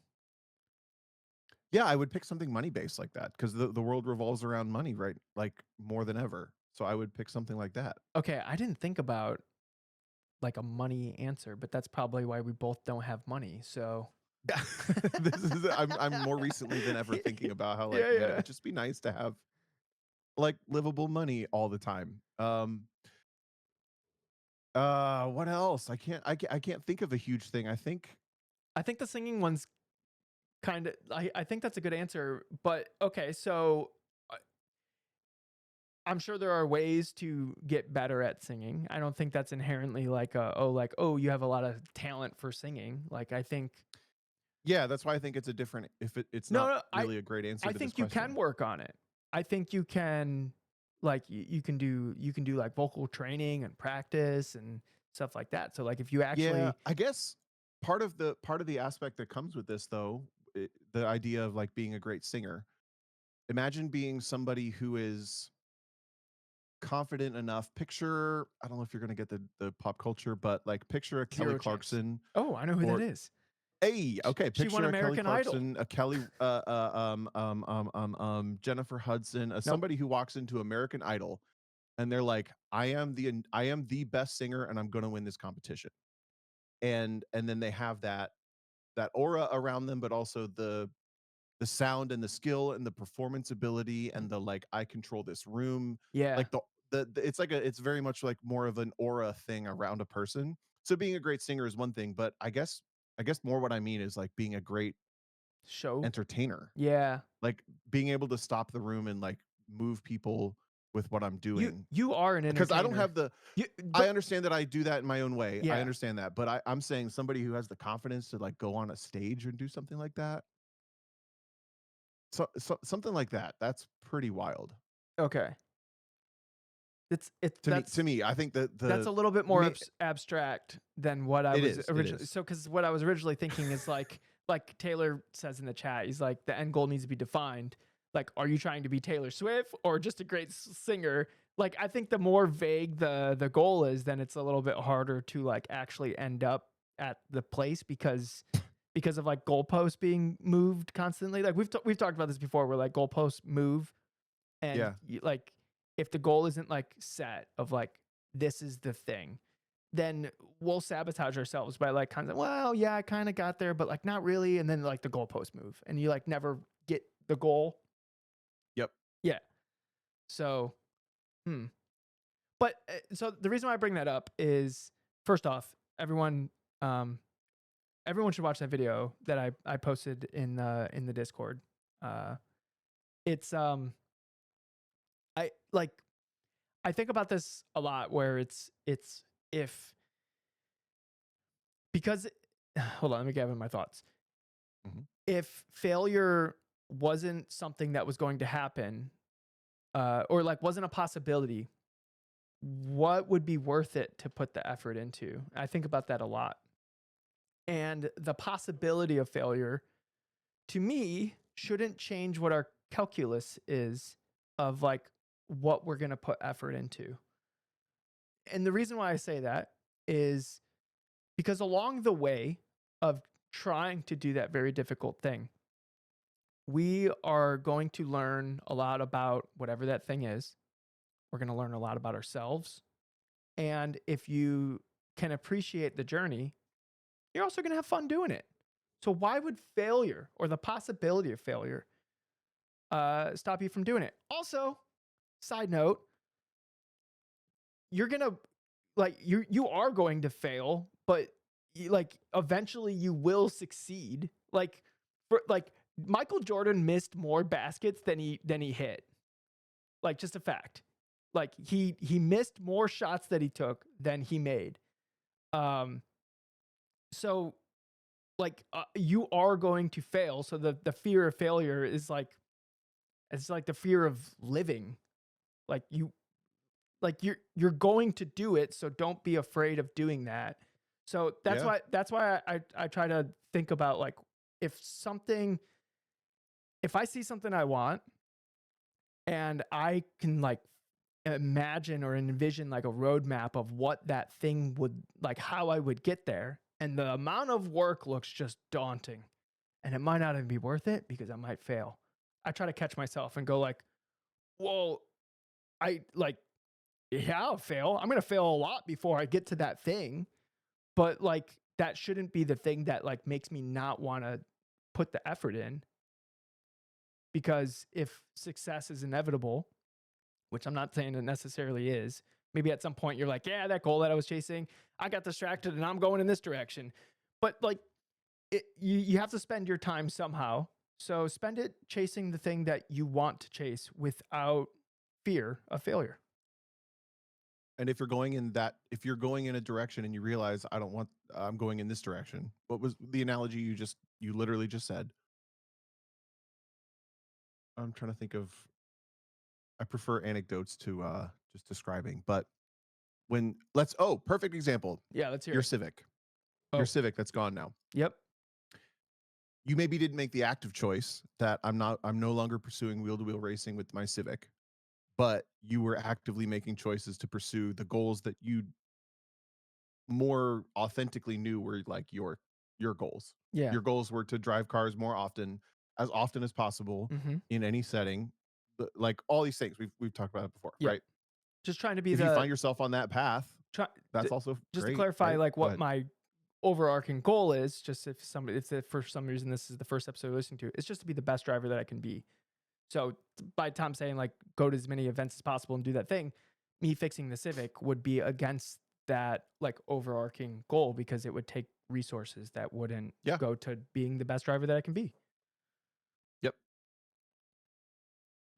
Yeah, I would pick something money based like that because the world revolves around money, right? Like more than ever. So I would pick something like that. Okay, I didn't think about like a money answer, but that's probably why we both don't have money. So Yeah. I'm more recently than ever thinking about how like, yeah, man, it yeah. would just be nice to have like livable money all the time. What else? I can't think of a huge thing. I think I think the singing one's kind of I think that's a good answer, but okay, so I'm sure there are ways to get better at singing. I don't think that's inherently like oh you have a lot of talent for singing. Like I think yeah, that's why I think it's a different if it's no not no really a great answer I to this think you can question. work on it. I think you can like you can do like vocal training and practice and stuff like that. So like if you Yeah, actually I guess part of the aspect that comes with this though, the idea of like being a great singer. Imagine being somebody who is confident enough. Picture, I don't know if you're gonna get the pop culture, but like picture a Kelly zero chance. Clarkson Oh, I know who that or is. okay, She won picture a Kelly American Idol. Clarkson, a Kelly, Jennifer Hudson, as Nope. somebody who walks into American Idol and they're like, I am the best singer and I'm gonna win this competition. And then they have that aura around them, but also the sound and the skill and the performance ability and the like I control this room. Yeah. Like it's like it's very much like more of an aura thing around a person. So being a great singer is one thing, but I guess more what I mean is like being a great Show. entertainer. Yeah. Like being able to stop the room and like move people with what I'm doing. You are an Because I don't entertainer. have the You I but understand that I do that in my own way. I yeah. understand that. But I'm saying somebody who has the confidence to like go on a stage and do something like that. So something like that. That's pretty wild. Okay. It's To me, I think that that's the a little bit more me abstract than what I it was is, it originally. is. So, because what I was originally thinking is like Taylor says in the chat, he's like the end goal needs to be defined. Like, are you trying to be Taylor Swift or just a great singer? Like, I think the more vague the goal is, then it's a little bit harder to like actually end up at the place because of like goalposts being moved constantly. Like we've talked about this before, where like goalposts move and Yeah. like if the goal isn't like set of like this is the thing, then we'll sabotage ourselves by like kind of well yeah I kind of got there but like not really, and then like the goalposts move and you like never get the goal. Yep. Yeah. So hmm. But so the reason why I bring that up is first off, um everyone should watch that video that I posted in the Discord. Uh it's I like I think about this a lot where it's if because hold on, let me gather my thoughts. Mhm. If failure wasn't something that was going to happen, or like wasn't a possibility, what would be worth it to put the effort into? I think about that a lot. And the possibility of failure to me shouldn't change what our calculus is of like what we're going to put effort into. And the reason why I say that is because along the way of trying to do that very difficult thing, we are going to learn a lot about whatever that thing is. We're going to learn a lot about ourselves. And if you can appreciate the journey, you're also going to have fun doing it. So why would failure or the possibility of failure stop you from doing it? Also, side note, you're going to like you are going to fail, but like eventually you will succeed. Like for like Michael Jordan missed more baskets than he hit. Like just a fact. Like he missed more shots that he took than he made. So like you are going to fail. So the fear of failure is like it's like the fear of living. Like you're going to do it, so don't be afraid of doing that. So that's why I try to think about like if I see something I want and I can like imagine or envision like a roadmap of what that thing would like how I would get there, and the amount of work looks just daunting and it might not even be worth it because I might fail. I try to catch myself and go like, "Whoa, I like yeah, I'll fail. I'm going to fail a lot before I get to that thing." But like that shouldn't be the thing that like makes me not want to put the effort in, because if success is inevitable, which I'm not saying it necessarily is, maybe at some point you're like, yeah, that goal that I was chasing, I got distracted and I'm going in this direction. But like you have to spend your time somehow. So spend it chasing the thing that you want to chase without fear of failure. And if you're going in a direction and you realize I'm going in this direction. What was the analogy you literally just said? I'm trying to think of I prefer anecdotes to just describing, but perfect example. Yeah, let's hear Your it. Civic. Oh. Your Civic that's gone now. Yep. You maybe didn't make the active choice that I'm no longer pursuing wheel-to-wheel racing with my Civic, but you were actively making choices to pursue the goals that you more authentically knew were like your goals. Yeah. Your goals were to drive cars more often, as possible Mm-hmm. in any setting. Like all these things we've talked about it before, Yep. right? Just trying to be If you find yourself on that path, that's also just great, to clarify right? like what my overarching goal is, just if for some reason this is the first episode you're listening to, it's just to be the best driver that I can be. So by Tom saying like go to as many events as possible and do that thing, me fixing the Civic would be against that like overarching goal, because it would take resources that wouldn't go to being the best driver that I can be. Yep.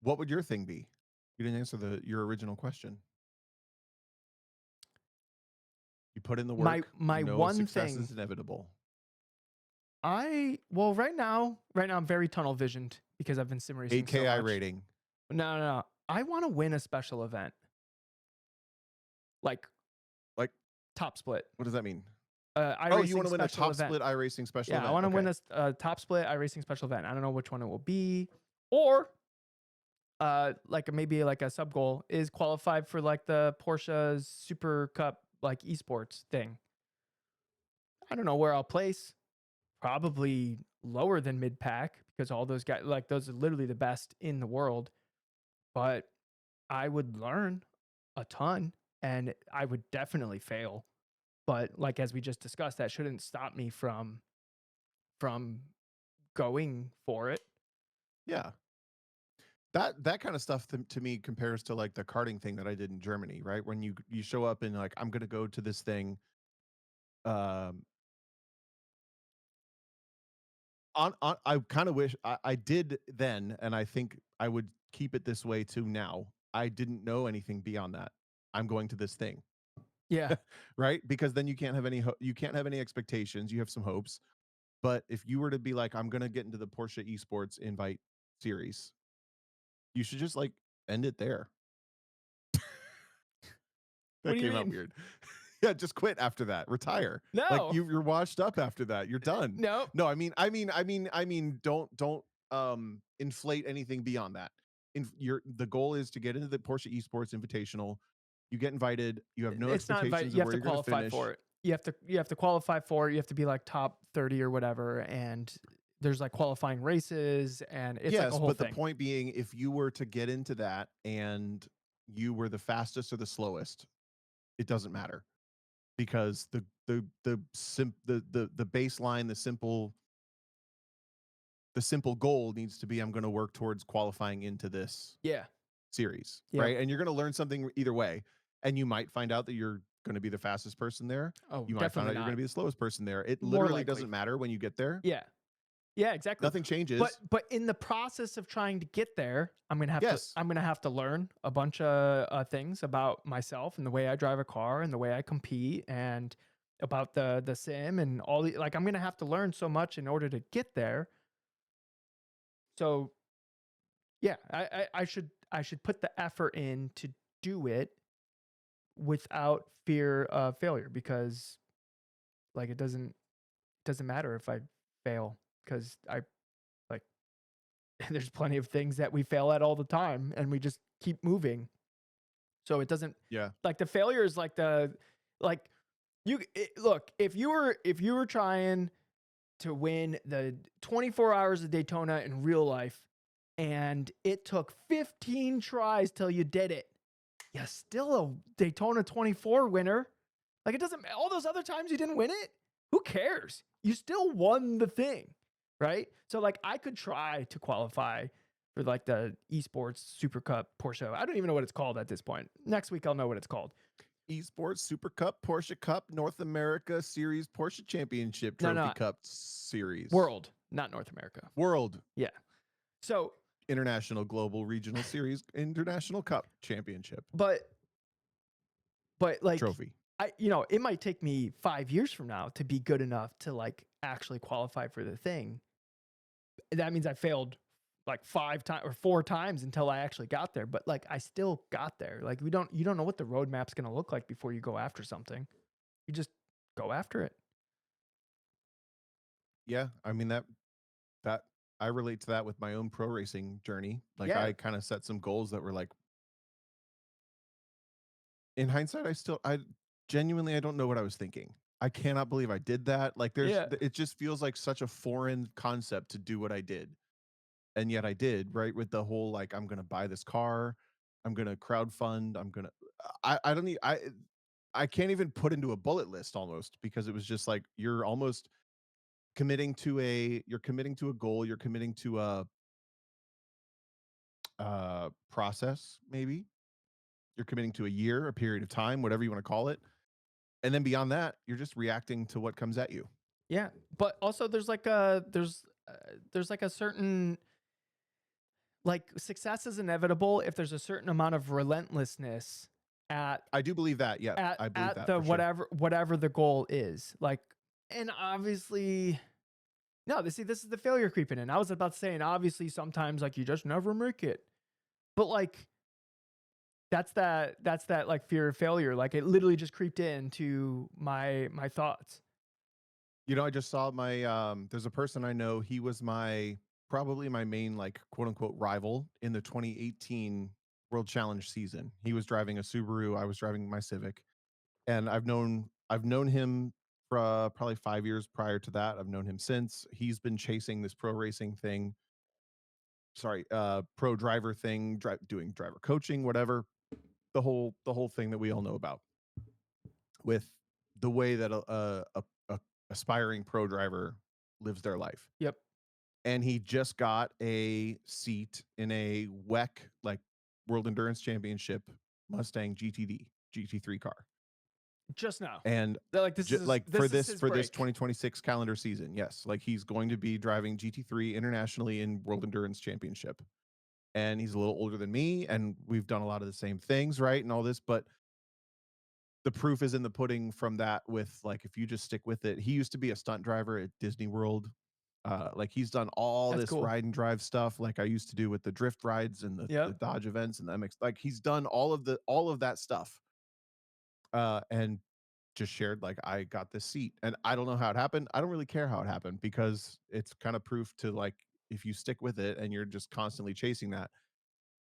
What would your thing be? You didn't answer your original question. You put in the work. My one success thing is inevitable. right now I'm very tunnel visioned because I've been sim racing 8K so much. rating. No. I want to win a special event. Like Top Split. What does that mean? iRacing you want to win a Top event. Split iRacing special event? Yeah, I want to win a Top Split iRacing special event. I don't know which one it will be. Or like maybe like a sub goal is qualified for like the Porsche Super Cup like esports thing. I don't know where I'll place. Probably lower than mid pack, because all those guys, like those are literally the best in the world. But I would learn a ton and I would definitely fail. But like as we just discussed, that shouldn't stop me from going for it. Yeah. That kind of stuff to me compares to like the karting thing that I did in Germany, right? When you show up and like, I'm going to go to this thing. I kind of wish I did then, and I think I would keep it this way too now. I didn't know anything beyond that. I'm going to this thing. Yeah. Right? Because then you can't have any expectations. You have some hopes. But if you were to be like, I'm going to get into the Porsche Esports invite series, you should just like end it there. That came out weird. Yeah, just quit after that. Retire. No. Like you're washed up after that. You're done. No. No, I mean, don't inflate anything beyond that. The goal is to get into the Porsche Esports Invitational. You get invited. You have no It's not invited. expectations You of have where to you're going to qualify finish. for it. You have to qualify for it. You have to be like top 30 or whatever. And there's like qualifying races, and it's like a Yes, whole but the thing. point being, if you were to get into that and you were the fastest or the slowest, it doesn't matter, because the baseline, the simple goal needs to be, I'm going to work towards qualifying into this Yeah. series, Yeah. right? And you're going to learn something either way. And you might find out that you're going to be the fastest person there. Oh, You might find definitely out you're going not. to be the slowest person there. It More literally likely. doesn't matter when you get there. Yeah. Yeah, exactly. Nothing But changes. in the process of trying to get there, Yes. I'm gonna have to learn a bunch of things about myself and the way I drive a car and the way I compete and about the sim and all the like. I'm gonna have to learn so much in order to get there. So yeah, I should put the effort in to do it without fear of failure, because like it doesn't matter if I fail, because I like there's plenty of things that we fail at all the time and we just keep moving. So it doesn't, Yeah. like, the failure is like like look, if you were trying to win the 24 hours of Daytona in real life and it took 15 tries till you did it, you're still a Daytona 24 winner. Like, it doesn't, all those other times you didn't win it, who cares? You still won the thing, right? So like, I could try to qualify for like the esports Super Cup Porsche. I don't even know what it's called at this point. Next week I'll know what it's called. Esports Super Cup, Porsche Cup, North America Series, Porsche Championship, No, Trophy no, Cup Series. World, not North America. World. Yeah. So, International Global Regional Series, International Cup Championship but like, Trophy. it might take me 5 years from now to be good enough to like actually qualify for the thing. That means I failed like 5 times or 4 times until I actually got there. But like, I still got there. Like, you don't know what the roadmap's going to look like before you go after something. You just go after it. Yeah, I mean that I relate to that with my own pro racing journey. Like, Yeah. I kind of set some goals that were like, in hindsight, I genuinely, I don't know what I was thinking. I cannot believe I did that. Like, Yeah. it just feels like such a foreign concept to do what I did. And yet I did, right? With the whole, like, I'm going to buy this car, I'm going to crowdfund, I don't need, I can't even put into a bullet list almost, because it was just like, you're almost you're committing to a goal, you're committing to a process, maybe. You're committing to a year, a period of time, whatever you want to call it. And then beyond that, you're just reacting to what comes at you. Yeah. But also there's like a certain, like, success is inevitable if there's a certain amount of relentlessness at I do believe that. Yeah, I believe at that the for sure. whatever the goal is. Like, and obviously, no, this is the failure creeping in. I was about to say, and obviously sometimes like you just never make it. But like, that's that like fear of failure. Like, it literally just creeped into my thoughts. You know, I just saw there's a person I know, he was probably my main, like, quote unquote rival in the 2018 World Challenge season. He was driving a Subaru, I was driving my Civic. And I've known him for probably 5 years prior to that. I've known him since. He's been chasing this pro racing thing, sorry, pro driver thing, doing driver coaching, whatever. The whole thing that we all know about, with the way that a aspiring pro driver lives their life. Yep. And he just got a seat in a WEC, like, World Endurance Championship Mustang GT3 car. Just now. And They're like, this is like, this is his for this break. 2026 calendar season, yes, like, he's going to be driving GT3 internationally in World Endurance Championship. And he's a little older than me, and we've done a lot of the same things, right? And all this, but the proof is in the pudding from that. With, like, if you just stick with it, he used to be a stunt driver at Disney World. Like, he's done all That's this cool. ride and drive stuff, like I used to do with the drift rides and the Yep. Dodge events and the MX. Like, he's done all of that stuff. And just shared, like, I got this seat, and I don't know how it happened. I don't really care how it happened, because it's kind of proof to, like, if you stick with it and you're just constantly chasing that.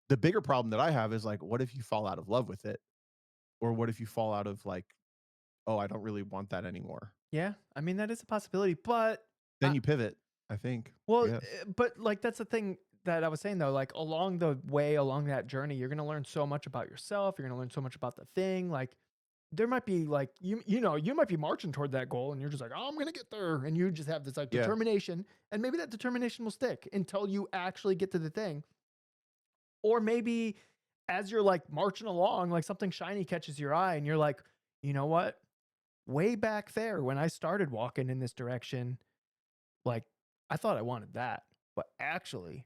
The bigger problem that I have is like, what if you fall out of love with it? Or what if you fall out of like, oh, I don't really want that anymore? Yeah, I mean that is a possibility, but Then you pivot, I think. well, Yes. but like that's the thing that I was saying though. Like along the way, along that journey, you're gonna learn so much about yourself. You're gonna learn so much about the thing. Like there might be like you know you might be marching toward that goal, and you're just like, oh, I'm gonna get there, and you just have this like Yeah. determination, and maybe that determination will stick until you actually get to the thing. Or maybe as you're like marching along, like something shiny catches your eye, and you're like, you know what? Way back there when I started walking in this direction, like I thought I wanted that, but actually,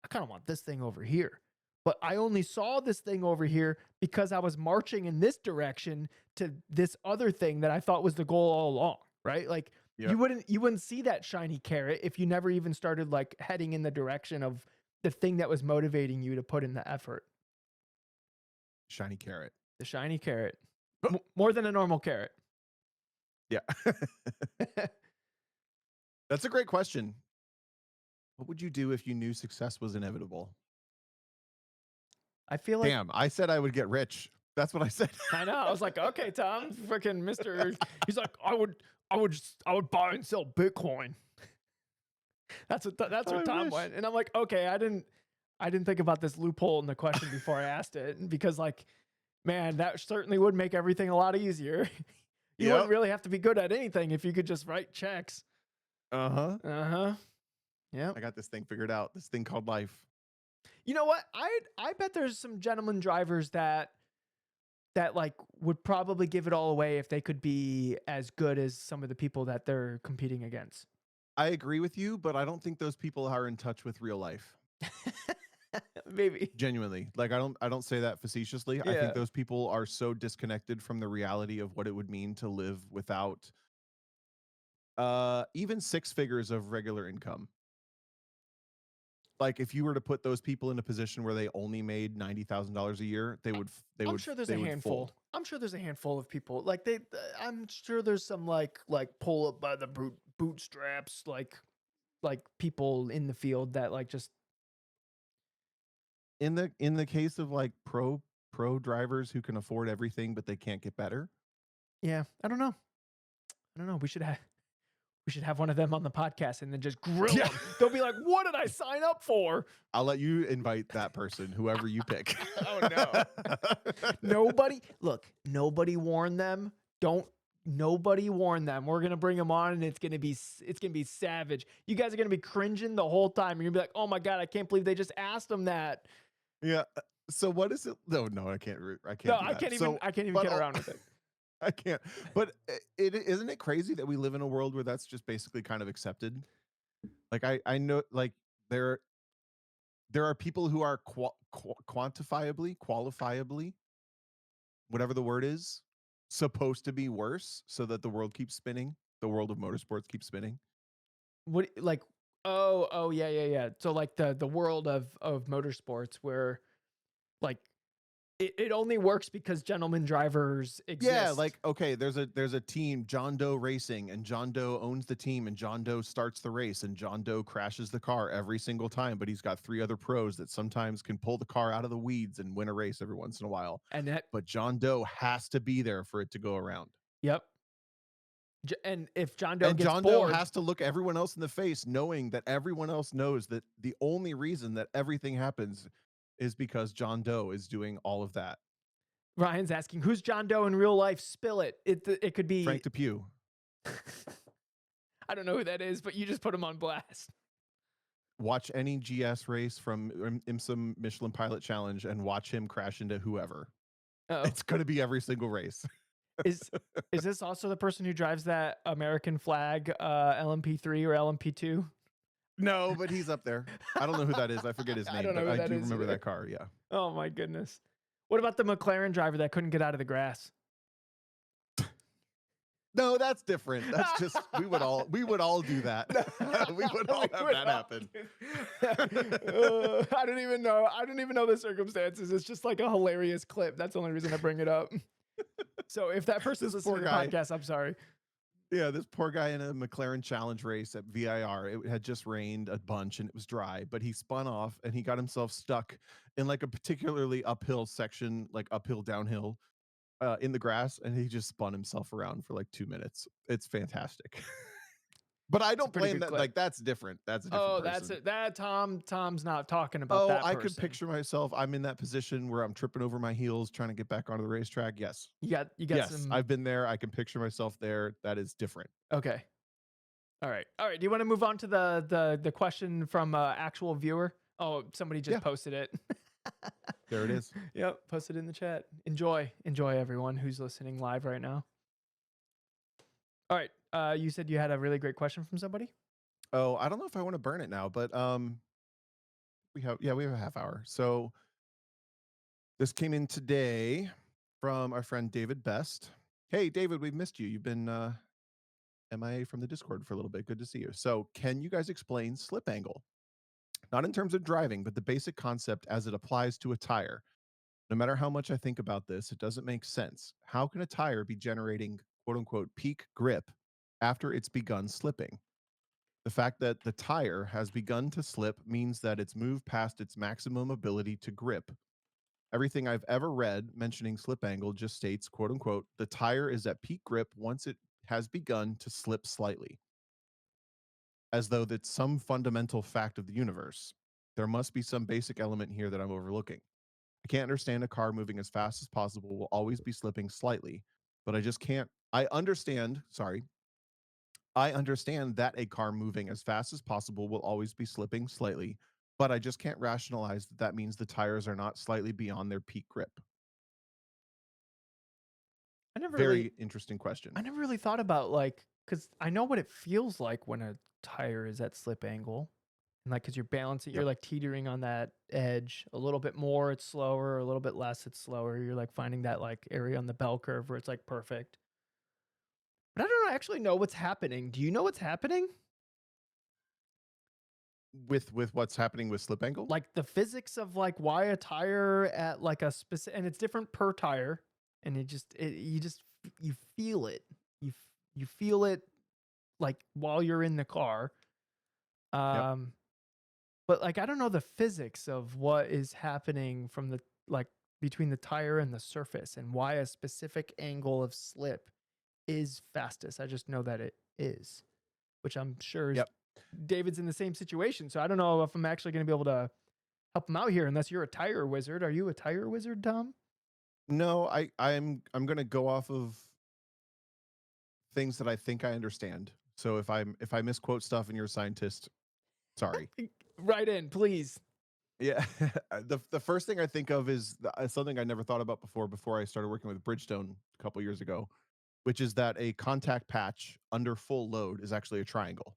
I kind of want this thing over here. But I only saw this thing over here because I was marching in this direction to this other thing that I thought was the goal all along, right? Like Yeah. you wouldn't see that shiny carrot if you never even started like heading in the direction of the thing that was motivating you to put in the effort. Shiny carrot. The shiny carrot. More than a normal carrot. Yeah. That's a great question. What would you do if you knew success was inevitable? I feel like Damn, I said I would get rich. That's what I said. I know. I was like, okay, Tom, freaking Mr. He's like, I would buy and sell Bitcoin. That's where I Tom wish. went, and I'm like, okay, I didn't think about this loophole in the question before I asked it, because like, man, that certainly would make everything a lot easier. You Yep. wouldn't really have to be good at anything if you could just write checks. Uh-huh. Yeah. I got this thing figured out. This thing called life. You know what? I bet there's some gentleman drivers that like would probably give it all away if they could be as good as some of the people that they're competing against. I agree with you, but I don't think those people are in touch with real life. Maybe. Genuinely. Like I don't say that facetiously. I Yeah. think those people are so disconnected from the reality of what it would mean to live without even 6 figures of regular income. Like if you were to put those people in a position where they only made $90,000 a year, I'm sure there's they a would handful. fold. I'm sure there's a handful of people like I'm sure there's some like pull up by the bootstraps like people in the field that like just In the case of like pro drivers who can afford everything but they can't get better. yeah. I don't know. We should have one of them on the podcast and then just grill Yeah. them. They'll be like, "What did I sign up for?" I'll let you invite that person, whoever you pick. Oh no. Nobody warn them. Nobody warn them. We're gonna bring them on, and it's gonna be savage. You guys are gonna be cringing the whole time. You're gonna be like, "Oh my god, I can't believe they just asked them that." Yeah. So what is it? No, I can't. I can't. No, do I that. can't So, even. I can't even but get I'll- around with it. I can't. But it isn't it crazy that we live in a world where that's just basically kind of accepted. Like I know like there are people who are qualifiably, whatever the word is, supposed to be worse so that the world keeps spinning. The world of motorsports keeps spinning. What like? Oh yeah. So like the world of motorsports where like it only works because gentleman drivers exist. Yeah, like okay, there's a team, John Doe Racing, and John Doe owns the team, and John Doe starts the race, and John Doe crashes the car every single time, but he's got 3 other pros that sometimes can pull the car out of the weeds and win a race every once in a while. But John Doe has to be there for it to go around. Yep. And if John Doe And gets John bored, Doe has to look everyone else in the face, knowing that everyone else knows that the only reason that everything happens is because John Doe is doing all of that. Ryan's asking, "Who's John Doe in real life?" Spill it. It could be Frank Depew. I don't know who that is, but you just put him on blast. Watch any GS race from IMSA Michelin Pilot Challenge and watch him crash into whoever. Oh, It's going to be every single race. is this also the person who drives that American flag LMP3 or LMP2? No, but he's up there. I don't know who that is. I forget his I name, don't know but who I that do is remember either. that car. Yeah. Oh my goodness. What about the McLaren driver that couldn't get out of the grass? No, that's different. That's just we would all do that. We would all have that happen. I don't even know the circumstances. It's just like a hilarious clip. That's the only reason I bring it up. So if that person's This listening poor to the guy. podcast, I'm sorry. Yeah, this poor guy in a McLaren Challenge race at VIR. It had just rained a bunch and it was dry, but he spun off and he got himself stuck in like a particularly uphill section, like uphill downhill, in the grass, and he just spun himself around for like 2 minutes. It's fantastic. But I It's a don't pretty blame good that. clip. Like that's different. That's a different Oh, that's person. it. That Tom's not talking about Oh, that I could person. picture myself. I'm in that position where I'm tripping over my heels trying to get back onto the racetrack. Yes. You got Yes, some. I've been there. I can picture myself there. That is different. Okay. All right. All right. Do you want to move on to the question from actual viewer? Oh, somebody just Yeah, posted it. there it is. Yep, posted in the chat. Enjoy everyone who's listening live right now. All right. You said you had a really great question from somebody? Oh, I don't know if I want to burn it now, but we have a half hour. So this came in today from our friend David Best. Hey David, we've missed you. You've been MIA from the Discord for a little bit. Good to see you. So, can you guys explain slip angle? Not in terms of driving, but the basic concept as it applies to a tire. No matter how much I think about this, it doesn't make sense. How can a tire be generating quote unquote peak grip after it's begun slipping? The fact that the tire has begun to slip means that it's moved past its maximum ability to grip. Everything I've ever read mentioning slip angle just states, quote unquote, the tire is at peak grip once it has begun to slip slightly, as though that's some fundamental fact of the universe. There must be some basic element here that I'm overlooking. I can't understand a car moving as fast as possible will always be slipping slightly, but I just can't. I understand that a car moving as fast as possible will always be slipping slightly, but I just can't rationalize that that means the tires are not slightly beyond their peak grip. I never really Very interesting question. I never really thought about like cuz I know what it feels like when a tire is at slip angle. And like cuz you're balancing, you're Yep. like teetering on that edge. A little bit more it's slower, a little bit less it's slower. You're like finding that like area on the bell curve where it's like perfect. But I don't actually know what's happening. Do you know what's happening? With what's happening with slip angle? Like the physics of like why a tire at like a specific, and it's different per tire, and you feel it. You feel it like while you're in the car. Yep. Um but like I don't know the physics of what is happening from the like between the tire and the surface and why a specific angle of slip is fastest. I just know that it is, which I'm sure is Yep. David's in the same situation. So I don't know if I'm actually going to be able to help him out here unless you're a tire wizard. Are you a tire wizard, Tom? No, I'm going to go off of things that I think I understand. So if I misquote stuff and you're a scientist, sorry. Right in, please. Yeah. The first thing I think of is something I never thought about before I started working with Bridgestone a couple years ago, which is that a contact patch under full load is actually a triangle.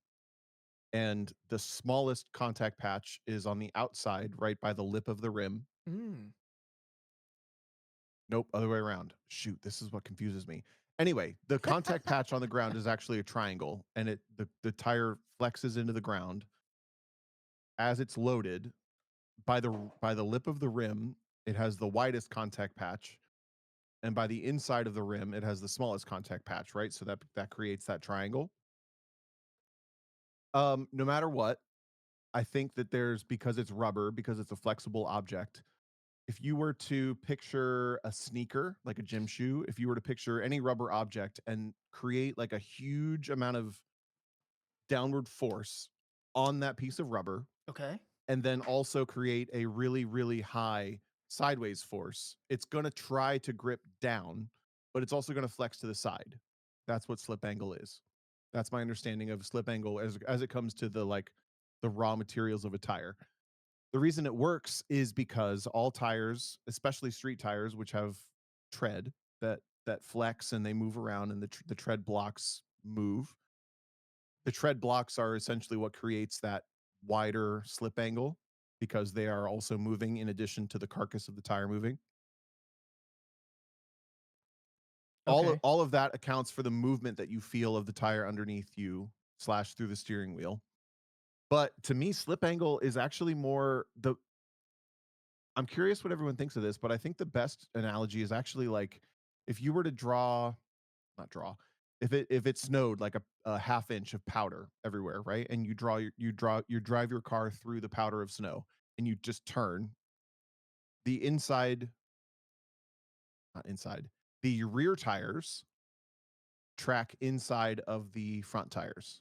And the smallest contact patch is on the outside right by the lip of the rim. Mm. Nope, other way around. Shoot, this is what confuses me. Anyway, the contact patch on the ground is actually a triangle, and the tire flexes into the ground as it's loaded by the lip of the rim. It has the widest contact patch, and by the inside of the rim, it has the smallest contact patch. Right, so that creates that triangle. No matter what, I think that there's because it's rubber, because it's a flexible object. If you were to picture a sneaker, like a gym shoe, if you were to picture any rubber object and create like a huge amount of downward force on that piece of rubber, Okay. and then also create a really, really high sideways force, it's going to try to grip down, but it's also going to flex to the side. That's what slip angle is. That's my understanding of slip angle as it comes to the raw materials of a tire. The reason it works is because all tires, especially street tires, which have tread that flex and they move around and the tread blocks move. The tread blocks are essentially what creates that wider slip angle because they are also moving in addition to the carcass of the tire moving. Okay. All of that accounts for the movement that you feel of the tire underneath you slash through the steering wheel. But to me, slip angle is actually more the I'm curious what everyone thinks of this, but I think the best analogy is actually like if you were to not draw, if it snowed like a half inch of powder everywhere, right? And you drive your car through the powder of snow and you just turn the inside, not inside, the rear tires track inside of the front tires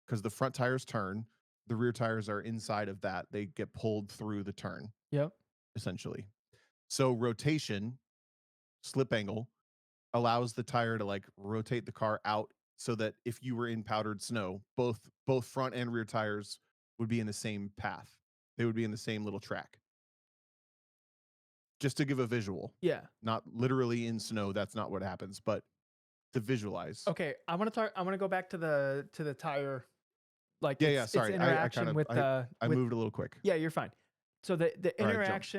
because the front tires turn, the rear tires are inside of that. They get pulled through the turn, Yep. essentially. So rotation, slip angle, allows the tire to like rotate the car out so that if you were in powdered snow, both front and rear tires would be in the same path. They would be in the same little track. Just to give a visual, Yeah. not literally in snow. That's not what happens, but to visualize. Okay. I want to go back to the tire, like Yeah, yeah. its Sorry, interaction with I with moved a little quick. yeah, you're fine. So the Or I jumped.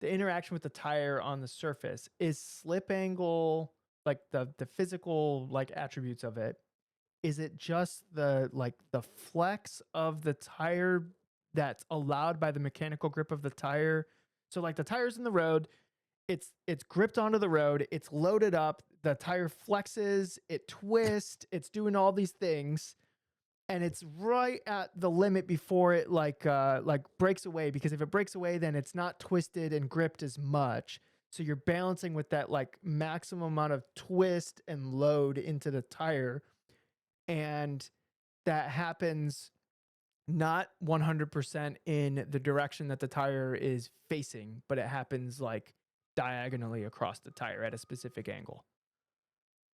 interaction with the tire on the surface is slip angle, like the physical like attributes of it. Is it just the flex of the tire that's allowed by the mechanical grip of the tire? So like the tire's in the road, it's gripped onto the road, it's loaded up, the tire flexes, it twists, it's doing all these things, and it's right at the limit before it like breaks away, because if it breaks away then it's not twisted and gripped as much. So you're balancing with that like maximum amount of twist and load into the tire, and that happens not 100% in the direction that the tire is facing, but it happens like diagonally across the tire at a specific angle.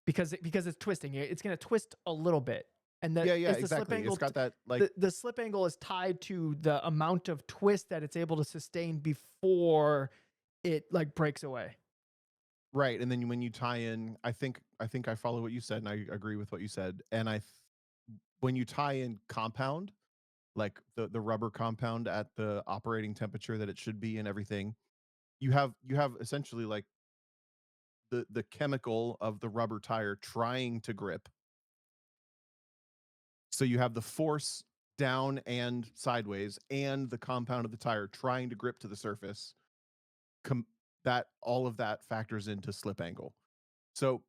Because it's twisting, it's going to twist a little bit. And Yeah, yeah, is the slip exactly. It's angle got that like the slip angle is tied to the amount of twist that it's able to sustain before it like breaks away. right. And then when you tie in, I think I follow what you said, and I agree with what you said. And when you tie in compound, like the rubber compound at the operating temperature that it should be and everything, you have essentially like the chemical of the rubber tire trying to grip. So you have the force down and sideways and the compound of the tire trying to grip to the surface. Com- that all of that factors into slip angle. So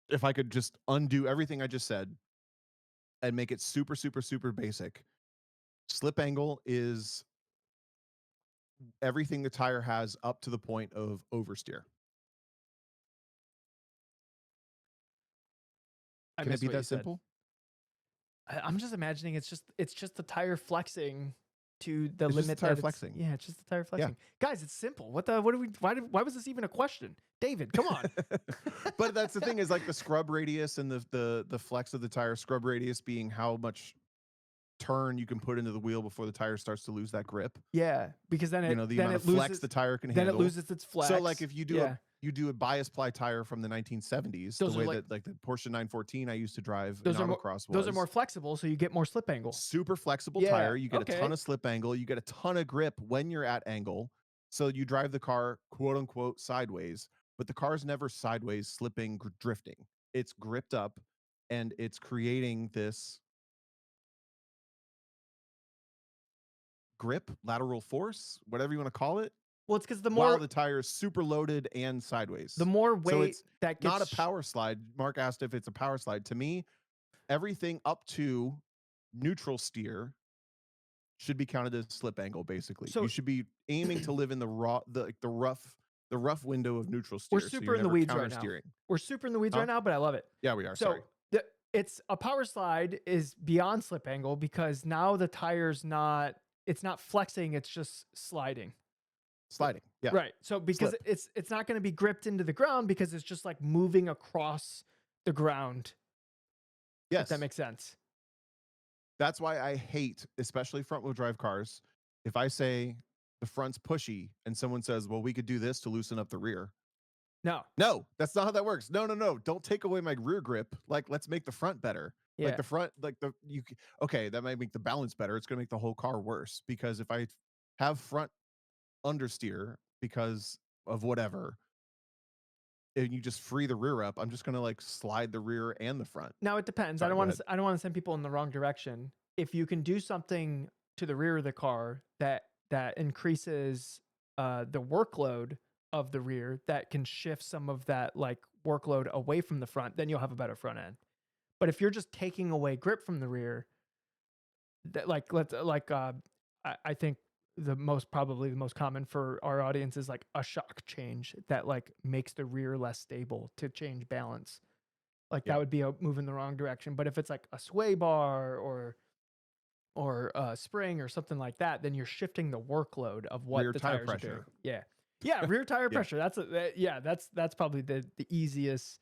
if I could just undo everything I just said and make it super super super basic, slip angle is everything the tire has up to the point of oversteer. I Can it missed be what you that said. simple? I'm just imagining it's just the tire flexing to the It's just the limit tire that it's flexing. yeah, it's just the tire Yeah. flexing. Guys, it's simple. What do we why was this even a question? David, come on. But that's the thing is like the scrub radius and the flex of the tire, scrub radius being how much turn you can put into the wheel before the tire starts to lose that grip. Yeah, because You know, the amount of flex the tire can then it handle. loses its flex. So like if you do yeah. a bias ply tire from the 1970s, Those the are way like that like the Porsche 914 I used to drive in those are more autocross those are was more flexible, so you get more slip angle. super flexible Yeah, tire. You get a ton okay. of slip angle. You get a ton of grip when you're at angle. So you drive the car quote unquote sideways, but the car's never sideways slipping, drifting. It's gripped up and it's creating this grip, lateral force, whatever you want to call it, Well, it's because while the tire is super loaded and the sideways. more So weight it's that not a gets power slide. Mark asked if it's a power slide. To me, everything up to neutral steer should be counted as slip angle. Basically, so you should be aiming to live in the rough window of neutral we're steer. So super you're in the never weeds counter right now. steering. We're super in the weeds Huh? right now, but I love it. Yeah, we are. So Sorry. it's a power slide is beyond slip angle because now the tire's not it's not flexing, it's just sliding. Sliding. Yeah. Right. So because Slip. it's not going to be gripped into the ground because it's just like moving across the ground. If that Yes. makes sense. That's why I hate, especially front wheel drive cars. If I say the front's pushy and someone says, well, we could do this to loosen up the rear. No. No, that's not how that works. No, no, no. Don't take away my rear grip. Like, let's make the front better. Yeah. Like the front, like okay, that might make the balance better. It's going to make the whole car worse because if I have front understeer because of whatever, and you just free the rear up, I'm just going to like slide the rear and the front. Now it depends. Sorry, go ahead. I don't want to send people in the wrong direction. If you can do something to the rear of the car that increases the workload of the rear, that can shift some of that like workload away from the front, then you'll have a better front end. But if you're just taking away grip from the rear, that I think probably the most common for our audience is like a shock change that like makes the rear less stable to change balance. Like Yeah. that would be a move in the wrong direction. But if it's like a sway bar or a spring or something like that, then you're shifting the workload of what Rear the tire tires are doing. pressure. Yeah. Yeah, rear tire Yeah. pressure. That's probably the easiest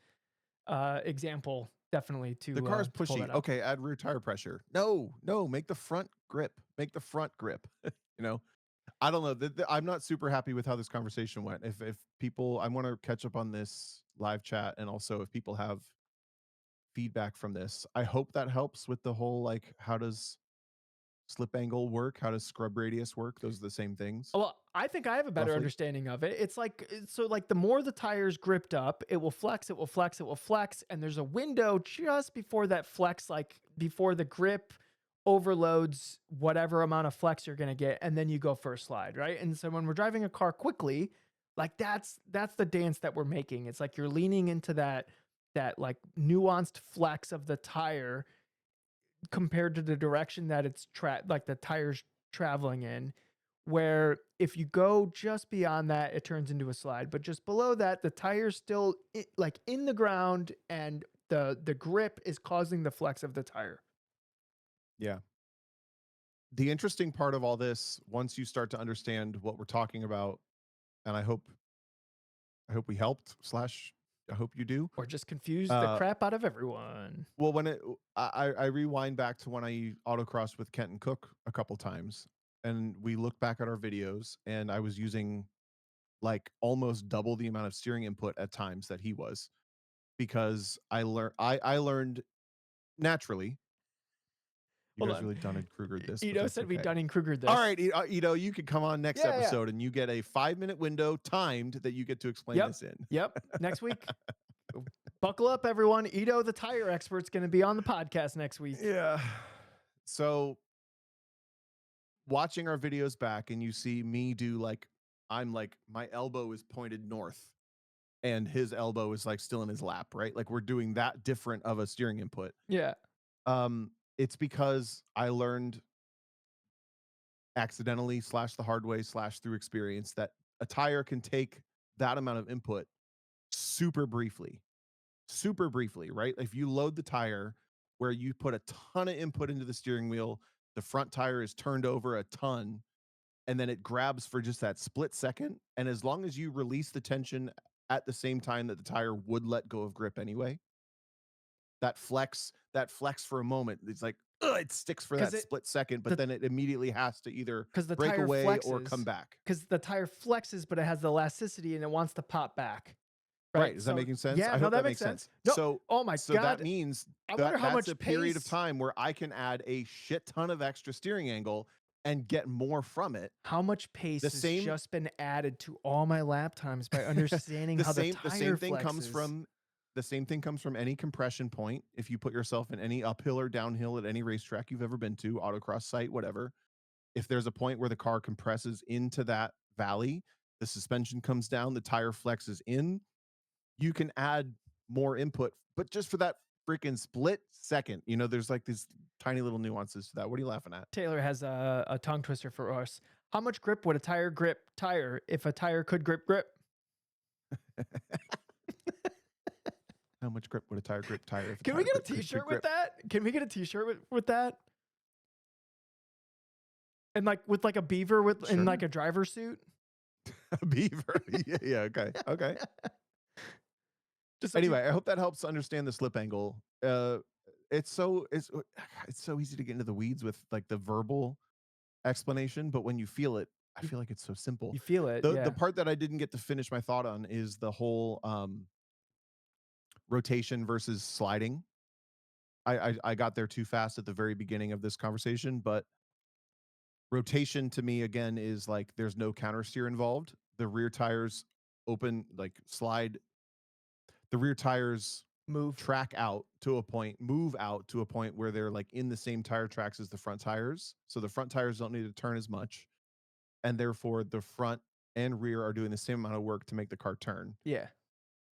example definitely The car's to pull pushy. that up. Okay, add rear tire pressure. No, make the front grip. Make the front grip. You know, I don't know. I'm not super happy with how this conversation went. If people, I want to catch up on this live chat, and also if people have feedback from this, I hope that helps with the whole like, how does slip angle work? How does scrub radius work? Those are the same things, Well, I think I have a better roughly. understanding of it. It's like so like the more the tire's gripped up, it will flex, it will flex, it will flex, and there's a window just before that flex, like before the grip overloads whatever amount of flex you're going to get, and then you go for a slide, right? And so when we're driving a car quickly, like that's the dance that we're making. It's like you're leaning into that like nuanced flex of the tire compared to the direction that it's like the tires traveling in, where if you go just beyond that it turns into a slide, but just below that the tire's still like in the ground, and the grip is causing the flex of the tire. Yeah. The interesting part of all this, once you start to understand what we're talking about, and I hope we helped slash I hope you do. Or just confuse the crap out of everyone. Well, when I rewind back to when I autocrossed with Kenton Cook a couple times, and we look back at our videos, and I was using like almost double the amount of steering input at times that he was, because I learned naturally. You Hold guys on. really Dunning-Krugered this, but Ito that's said we okay. Dunning-Krugered this. All right, you could come on next Yeah, yeah. episode, and you get a 5-minute window timed that you get to explain this in. Yep. Next week. Buckle up, everyone. Ito, the tire expert's going to be on the podcast next week. Yeah. So watching our videos back, and you see me do like, I'm like, my elbow is pointed north and his elbow is like still in his lap, right? Like we're doing that different of a steering input. Yeah. It's because I learned accidentally slash the hard way slash through experience that a tire can take that amount of input super briefly, right? If you load the tire where you put a ton of input into the steering wheel, the front tire is turned over a ton, and then it grabs for just that split second. And as long as you release the tension at the same time that the tire would let go of grip anyway, that flex for a moment, it's like, it sticks for that split second, but then it immediately has to either break away or come back. Because the tire flexes, but it has elasticity and it wants to pop back. Right. Is that making sense? Yeah, I hope that makes sense. No, So, oh my so God. that means I wonder how much that's a period of time where I can add a shit ton of extra steering angle and get more from it. How much pace has just been added to all my lap times by understanding how the same thing flexes. The same thing comes from any compression point. If you put yourself in any uphill or downhill at any racetrack you've ever been to, autocross site, whatever, if there's a point where the car compresses into that valley, the suspension comes down, the tire flexes in, you can add more input, but just for that freaking split second. You know, there's like these tiny little nuances to that. What are you laughing at? Taylor has a tongue twister for us. How much grip would a tire grip tire if a tire could grip? How much grip would a tire grip tire? If Can we get a t-shirt with that? Can we get a t-shirt with that? And like with like a beaver in like a driver suit? A beaver. Yeah, okay. Okay. Anyway, I hope that helps understand the slip angle. It's so easy to get into the weeds with like the verbal explanation, but when you feel it, I feel like it's so simple. You feel it. The part that I didn't get to finish my thought on is the whole rotation versus sliding. I got there too fast at the very beginning of this conversation, but rotation to me again is like there's no counter steer involved. The rear tires open, like slide. The rear tires move out to a point where they're like in the same tire tracks as the front tires. So the front tires don't need to turn as much, and therefore the front and rear are doing the same amount of work to make the car turn. Yeah.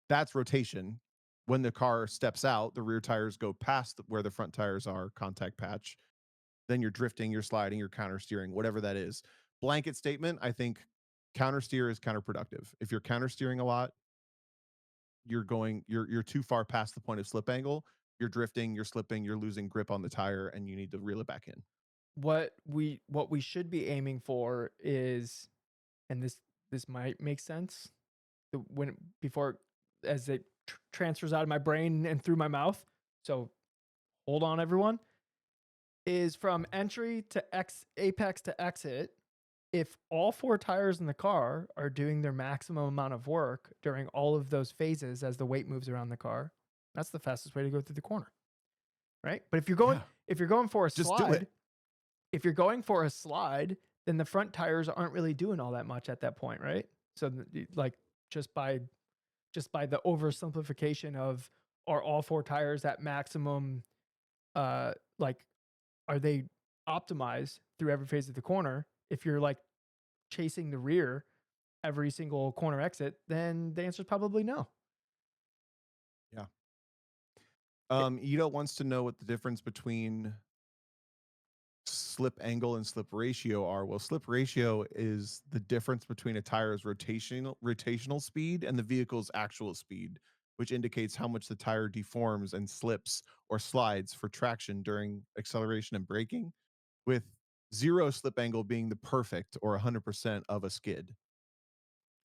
That's rotation. When the car steps out, the rear tires go past where the front tires are, contact patch. Then you're drifting, you're sliding, you're counter steering, whatever that is. Blanket statement, I think counter steer is counterproductive. If you're counter steering a lot, you're too far past the point of slip angle. You're drifting, you're slipping, you're losing grip on the tire, and you need to reel it back in. What we should be aiming for is, and this might make sense, when before as it transfers out of my brain and through my mouth. So hold on, everyone. Is from entry to apex to exit. If all four tires in the car are doing their maximum amount of work during all of those phases as the weight moves around the car, that's the fastest way to go through the corner, right? But if you're going for a Just do slide, it. if you're going for a slide, then the front tires aren't really doing all that much at that point, right? So like just by the oversimplification of, are all four tires at maximum, like, are they optimized through every phase of the corner? If you're like chasing the rear every single corner exit, then the answer is probably no. Yeah. Ito wants to know what the difference between slip angle and slip ratio are. Well, slip ratio is the difference between a tire's rotational speed and the vehicle's actual speed, which indicates how much the tire deforms and slips or slides for traction during acceleration and braking, with zero slip angle being the perfect or 100% of a skid.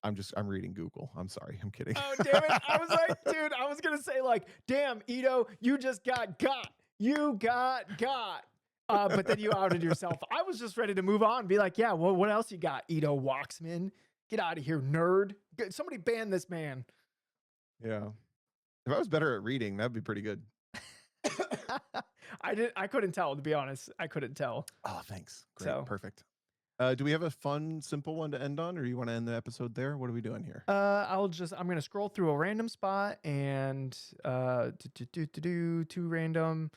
I'm reading Google. I'm sorry. I'm kidding. Oh, damn it. I was like, dude, I was going to say, like, damn, Ito, you just got. You got. But then you outed yourself. I was just ready to move on and be like, yeah, well, what else you got, Ito Waxman? Get out of here, nerd. Somebody ban this man. Yeah. If I was better at reading, that'd be pretty good. I couldn't tell, to be honest. I couldn't tell. Oh, thanks. Great. Perfect. Do we have a fun, simple one to end on, or you want to end the episode there? What are we doing here? I'm going to scroll through a random spot and two random.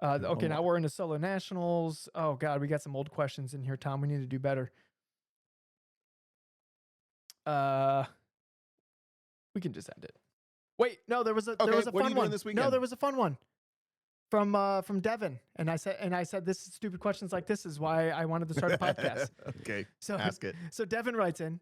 Okay, now we're into solo nationals. Oh God, we got some old questions in here, Tom. We need to do better. We can just end it. Wait, no, there was a fun one. This weekend? No, there was a fun one from Devin, and I said this is stupid questions like this is why I wanted to start a podcast. Okay, so ask it. So Devin writes in,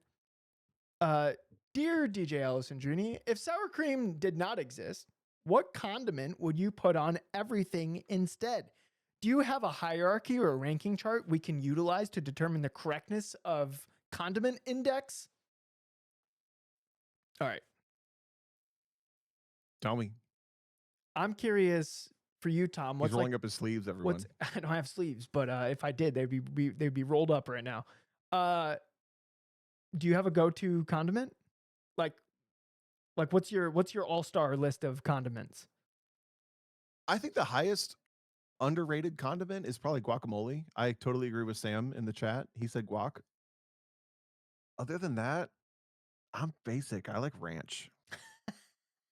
dear DJ Alessandrini, if sour cream did not exist, what condiment would you put on everything instead? Do you have a hierarchy or a ranking chart we can utilize to determine the correctness of condiment index? All right. Tell me. I'm curious for you, Tom. He's rolling up his sleeves, everyone. I don't have sleeves, but if I did, they'd be rolled up right now. Do you have a go-to condiment? Like what's your all-star list of condiments? I think the highest underrated condiment is probably guacamole. I totally agree with Sam in the chat. He said guac. Other than that, I'm basic. I like ranch.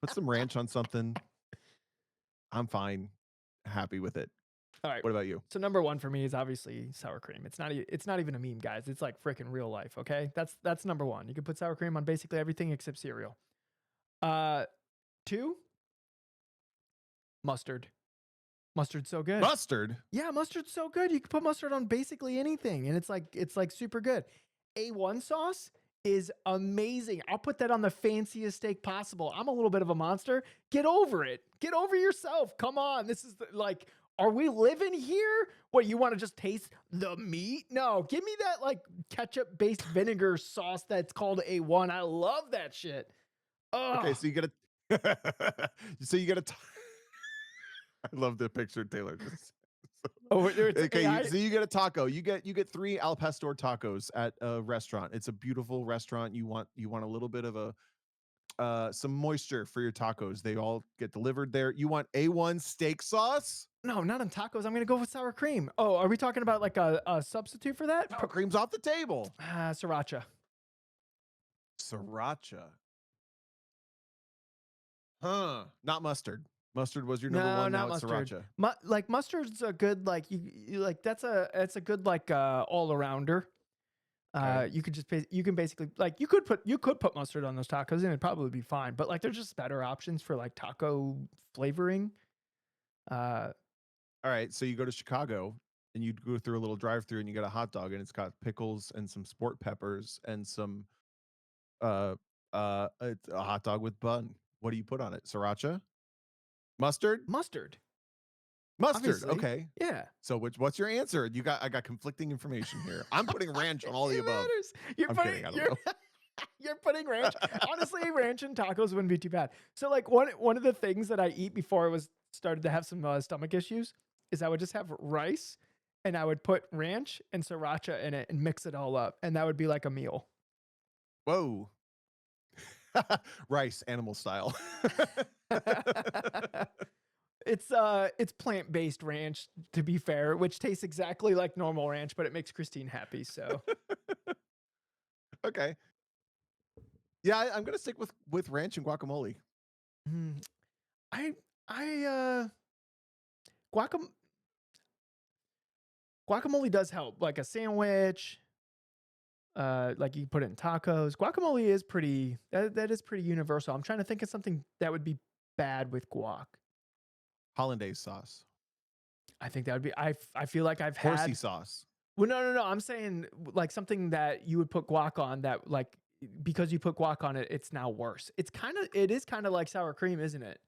Put some ranch on something. I'm fine. Happy with it. All right. What about you? So number one for me is obviously sour cream. It's not even a meme, guys. It's like freaking real life. Okay. That's number one. You can put sour cream on basically everything except cereal. 2, mustard. Mustard's so good. Mustard? Yeah, mustard's so good. You can put mustard on basically anything, and it's like super good. A1 sauce is amazing. I'll put that on the fanciest steak possible. I'm a little bit of a monster. Get over it. Get over yourself. Come on. This is like, are we living here? What, you want to just taste the meat? No, give me that like ketchup-based vinegar sauce that's called A1. I love that shit. Ugh. Okay, so you get I love the picture Taylor just. Okay, so you get a taco. You get 3 Al Pastor tacos at a restaurant. It's a beautiful restaurant. You want a little bit of some moisture for your tacos. They all get delivered there. You want A1 steak sauce? No, not on tacos. I'm gonna go with sour cream. Oh, are we talking about like a substitute for that? Sour cream's off the table. Sriracha. Sriracha. Huh? Not mustard. Mustard was your number one. Not now it's mustard. Sriracha. Like mustard's a good like you like that's a good like all arounder. Okay. You could just you can basically like you could put mustard on those tacos and it'd probably be fine. But like there's just better options for like taco flavoring. Uh, All right. So you go to Chicago and you go through a little drive-through and you get a hot dog and it's got pickles and some sport peppers and some uh it's a hot dog with bun. What do you put on it? Sriracha? Mustard? Mustard, Mustard. obviously. Okay. Yeah. So what's your answer? I got conflicting information here. I'm putting ranch on all the It above. matters. You're I'm putting kidding. I you're don't you're putting ranch. know. Honestly, ranch and tacos wouldn't be too bad. So like one of the things that I eat before I was started to have some stomach issues is I would just have rice and I would put ranch and sriracha in it and mix it all up, and that would be like a meal. Whoa. Rice animal style. It's plant-based ranch, to be fair, which tastes exactly like normal ranch, but it makes Christine happy. So Okay. Yeah, I'm gonna stick with ranch and guacamole. mm, I guacam guacamole does help, like a sandwich. Like you put it in tacos. Guacamole is that is pretty universal. I'm trying to think of something that would be bad with guac. Hollandaise sauce. I think that would be. I feel like I've Horsey had. sauce. Well, no. I'm saying like something that you would put guac on that like because you put guac on it, it's now worse. It is kind of like sour cream, isn't it?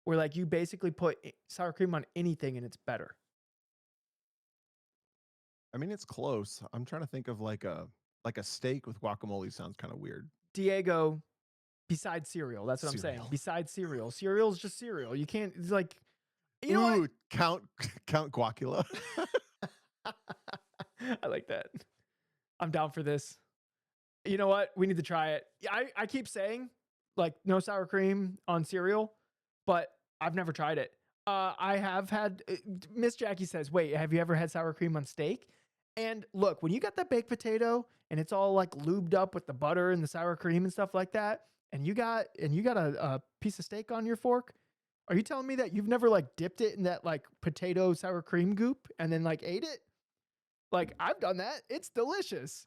Where like you basically put sour cream on anything and it's better. I mean, it's close. I'm trying to think of like a steak with guacamole sounds kind of weird. Diego, besides cereal, that's what I'm saying. Cereal. Besides cereal is just cereal. You can't. It's like you know what? Ooh, Count Guacula. I like that. I'm down for this. You know what? We need to try it. I keep saying like no sour cream on cereal, but I've never tried it. I have had Miss Jackie says, "Wait, have you ever had sour cream on steak?" And look, when you got that baked potato and it's all like lubed up with the butter and the sour cream and stuff like that, and you got a piece of steak on your fork, are you telling me that you've never like dipped it in that like potato sour cream goop and then like ate it? Like I've done that. It's delicious.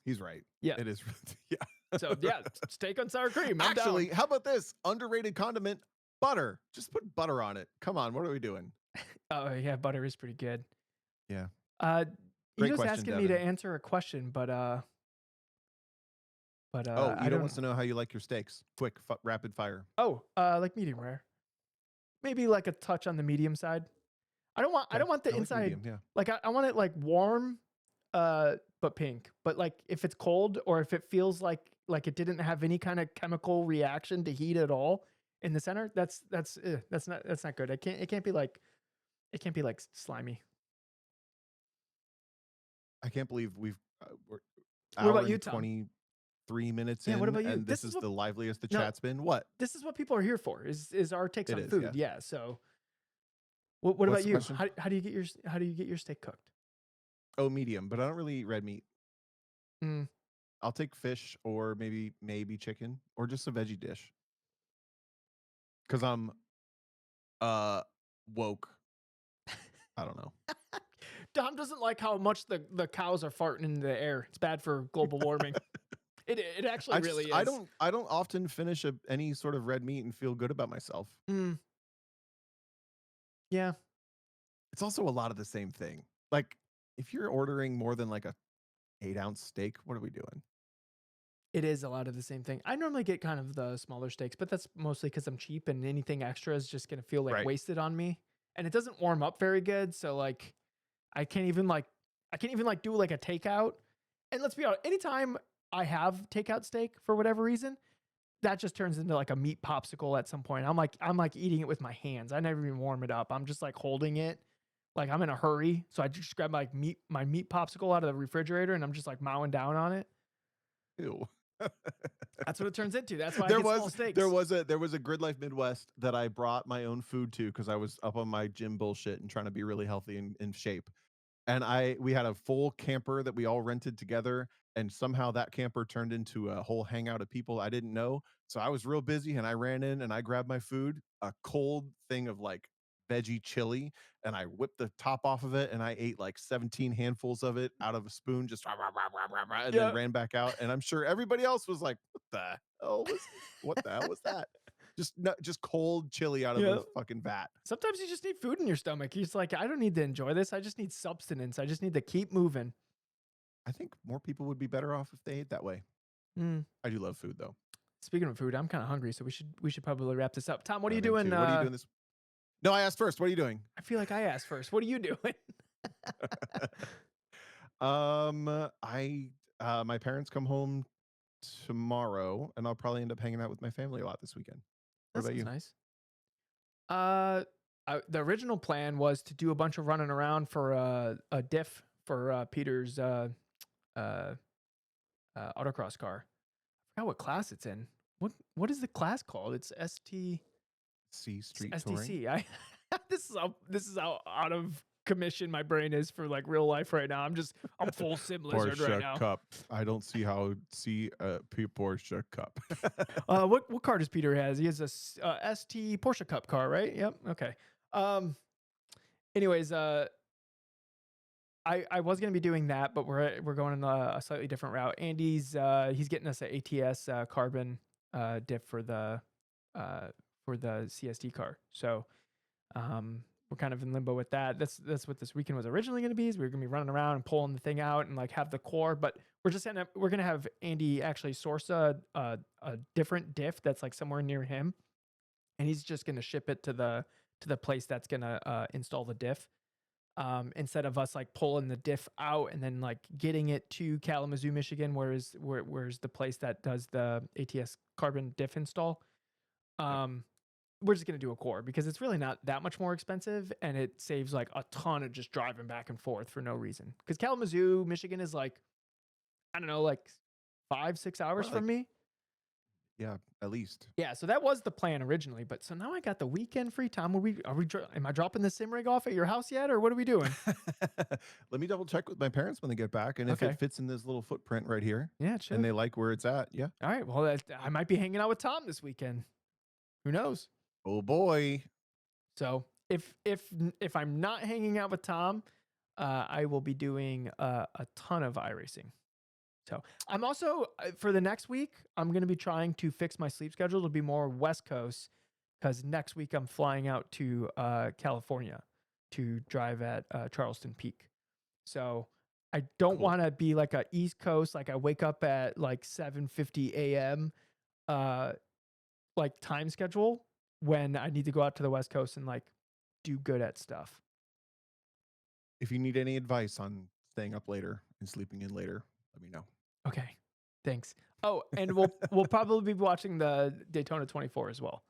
He's right. Yeah. It is. Yeah. So yeah, steak on sour cream. I'm Actually, down. how about this underrated condiment? Butter. Just put butter on it. Come on. What are we doing? Oh yeah, butter is pretty good. Yeah. Uh, you're Great just question, asking me to Devin. answer a question, Oh, I Ito don't. wants to know how you like your steaks. Quick, rapid fire. Oh, like medium rare. Maybe like a touch on the medium side. I Okay. don't want the I like inside. medium. Yeah. Like I want it like warm, but pink. But like if it's cold or if it feels like it didn't have any kind of chemical reaction to heat at all in the center, that's not good. It can't be like slimy. I can't believe we're What hour about you, and Tom? 23 minutes Yeah. What in, about you? and this is the liveliest the chat's been. What? This is what people are here for. Is our takes It on is, food? yeah. Yeah. So what What's about the you? question? How do you get your steak cooked? Oh, medium, but I don't really eat red meat. Mm. I'll take fish or maybe chicken or just a veggie dish. Cause I'm woke. I don't know. Dom doesn't like how much the cows are farting in the air. It's bad for global warming. It actually really is. I don't often finish any sort of red meat and feel good about myself. Mm. Yeah. It's also a lot of the same thing. Like if you're ordering more than like a 8-ounce steak, what are we doing? It is a lot of the same thing. I normally get kind of the smaller steaks, but that's mostly because I'm cheap and anything extra is just gonna feel like Right. wasted on me. And it doesn't warm up very good. So like I can't even like do like a takeout. And let's be honest, anytime I have takeout steak for whatever reason, that just turns into like a meat popsicle at some point. I'm like eating it with my hands. I never even warm it up. I'm just like holding it. Like I'm in a hurry. So I just grab my meat popsicle out of the refrigerator and I'm just like mowing down on it. Ew. That's what it turns into. That's why I there get small was steaks. there was a Grid Life Midwest that I brought my own food to because I was up on my gym bullshit and trying to be really healthy and in shape. And we had a full camper that we all rented together, and somehow that camper turned into a whole hangout of people I didn't know. So I was real busy and I ran in and I grabbed my food, a cold thing of like veggie chili, and I whipped the top off of it, and I ate like 17 handfuls of it out of a spoon, just rah, rah, rah, rah, rah, rah, and then Yeah. ran back out. And I'm sure everybody else was like, what the hell was that? Just cold chili out of Yeah. a fucking vat. Sometimes you just need food in your stomach. He's like, I don't need to enjoy this. I just need substance. I just need to keep moving. I think more people would be better off if they ate that way. Mm. I do love food though. Speaking of food, I'm kind of hungry, so we should probably wrap this up. Tom, what are I you am doing? too. What are you doing this? No, I asked first. What are you doing? I feel like I asked first. What are you doing? My parents come home tomorrow, and I'll probably end up hanging out with my family a lot this weekend. What That about sounds you? nice. The original plan was to do a bunch of running around for a diff for Peter's autocross car. I forgot what class it's in. What is the class called? It's C Street Touring. STC. This is how out of commission my brain is for like real life right now. I'm full sim lizard right now. Cup. I don't see how Porsche Cup. What car does Peter has? He has a ST Porsche Cup car, right? Yep. Okay. Anyways, I was gonna be doing that, but we're going in a slightly different route. Andy's he's getting us an ATS carbon diff for the CST car. So we're kind of in limbo with that. That's what this weekend was originally going to be. Is we were going to be running around and pulling the thing out and like have the core, but we're going to have Andy actually source a different diff that's like somewhere near him, and he's just going to ship it to the place that's going to install the diff. Instead of us like pulling the diff out and then like getting it to Kalamazoo, Michigan, where's the place that does the ATS carbon diff install. We're just going to do a core because it's really not that much more expensive, and it saves like a ton of just driving back and forth for no reason. Because Kalamazoo, Michigan is like, I don't know, like 5-6 hours from me. Yeah, at least. Yeah, so that was the plan originally, but so now I got the weekend free time. Am I dropping the sim rig off at your house yet, or what are we doing? Let me double check with my parents when they get back, and if Okay. it fits in this little footprint right here, Yeah, chill. and they like where it's at, yeah. All right, well, I might be hanging out with Tom this weekend. Who knows? Oh boy. So if I'm not hanging out with Tom, I will be doing a ton of iRacing. So I'm also for the next week, I'm going to be trying to fix my sleep schedule to be more West Coast, because next week I'm flying out to California to drive at Charleston Peak. So I don't want to be like a East Coast, like I wake up at like 7:50 a.m. Like time schedule when I need to go out to the West Coast and like do good at stuff. If you need any advice on staying up later and sleeping in later, let me know. Okay, thanks. Oh, and we'll probably be watching the Daytona 24 as well.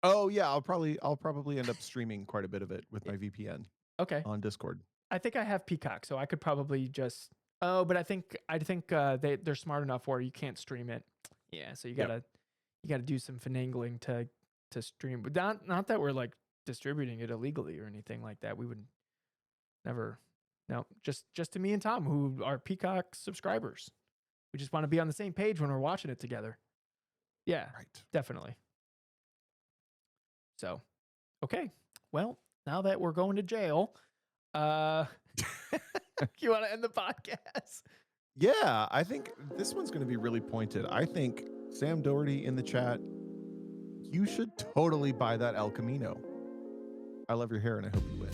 Oh yeah, I'll probably end up streaming quite a bit of it with my VPN. Okay. On Discord. I think I have Peacock, so I could probably just. Oh, but I think they're smart enough where you can't stream it. Yeah, so you gotta do some finagling to stream. But not that we're like distributing it illegally or anything like that. We would never. No, just to me and Tom, who are Peacock subscribers. We just want to be on the same page when we're watching it together. Yeah, right. Definitely. So, okay. Well, now that we're going to jail, you want to end the podcast? Yeah, I think this one's going to be really pointed. I think Sam Doherty in the chat, you should totally buy that El Camino. I love your hair and I hope you win.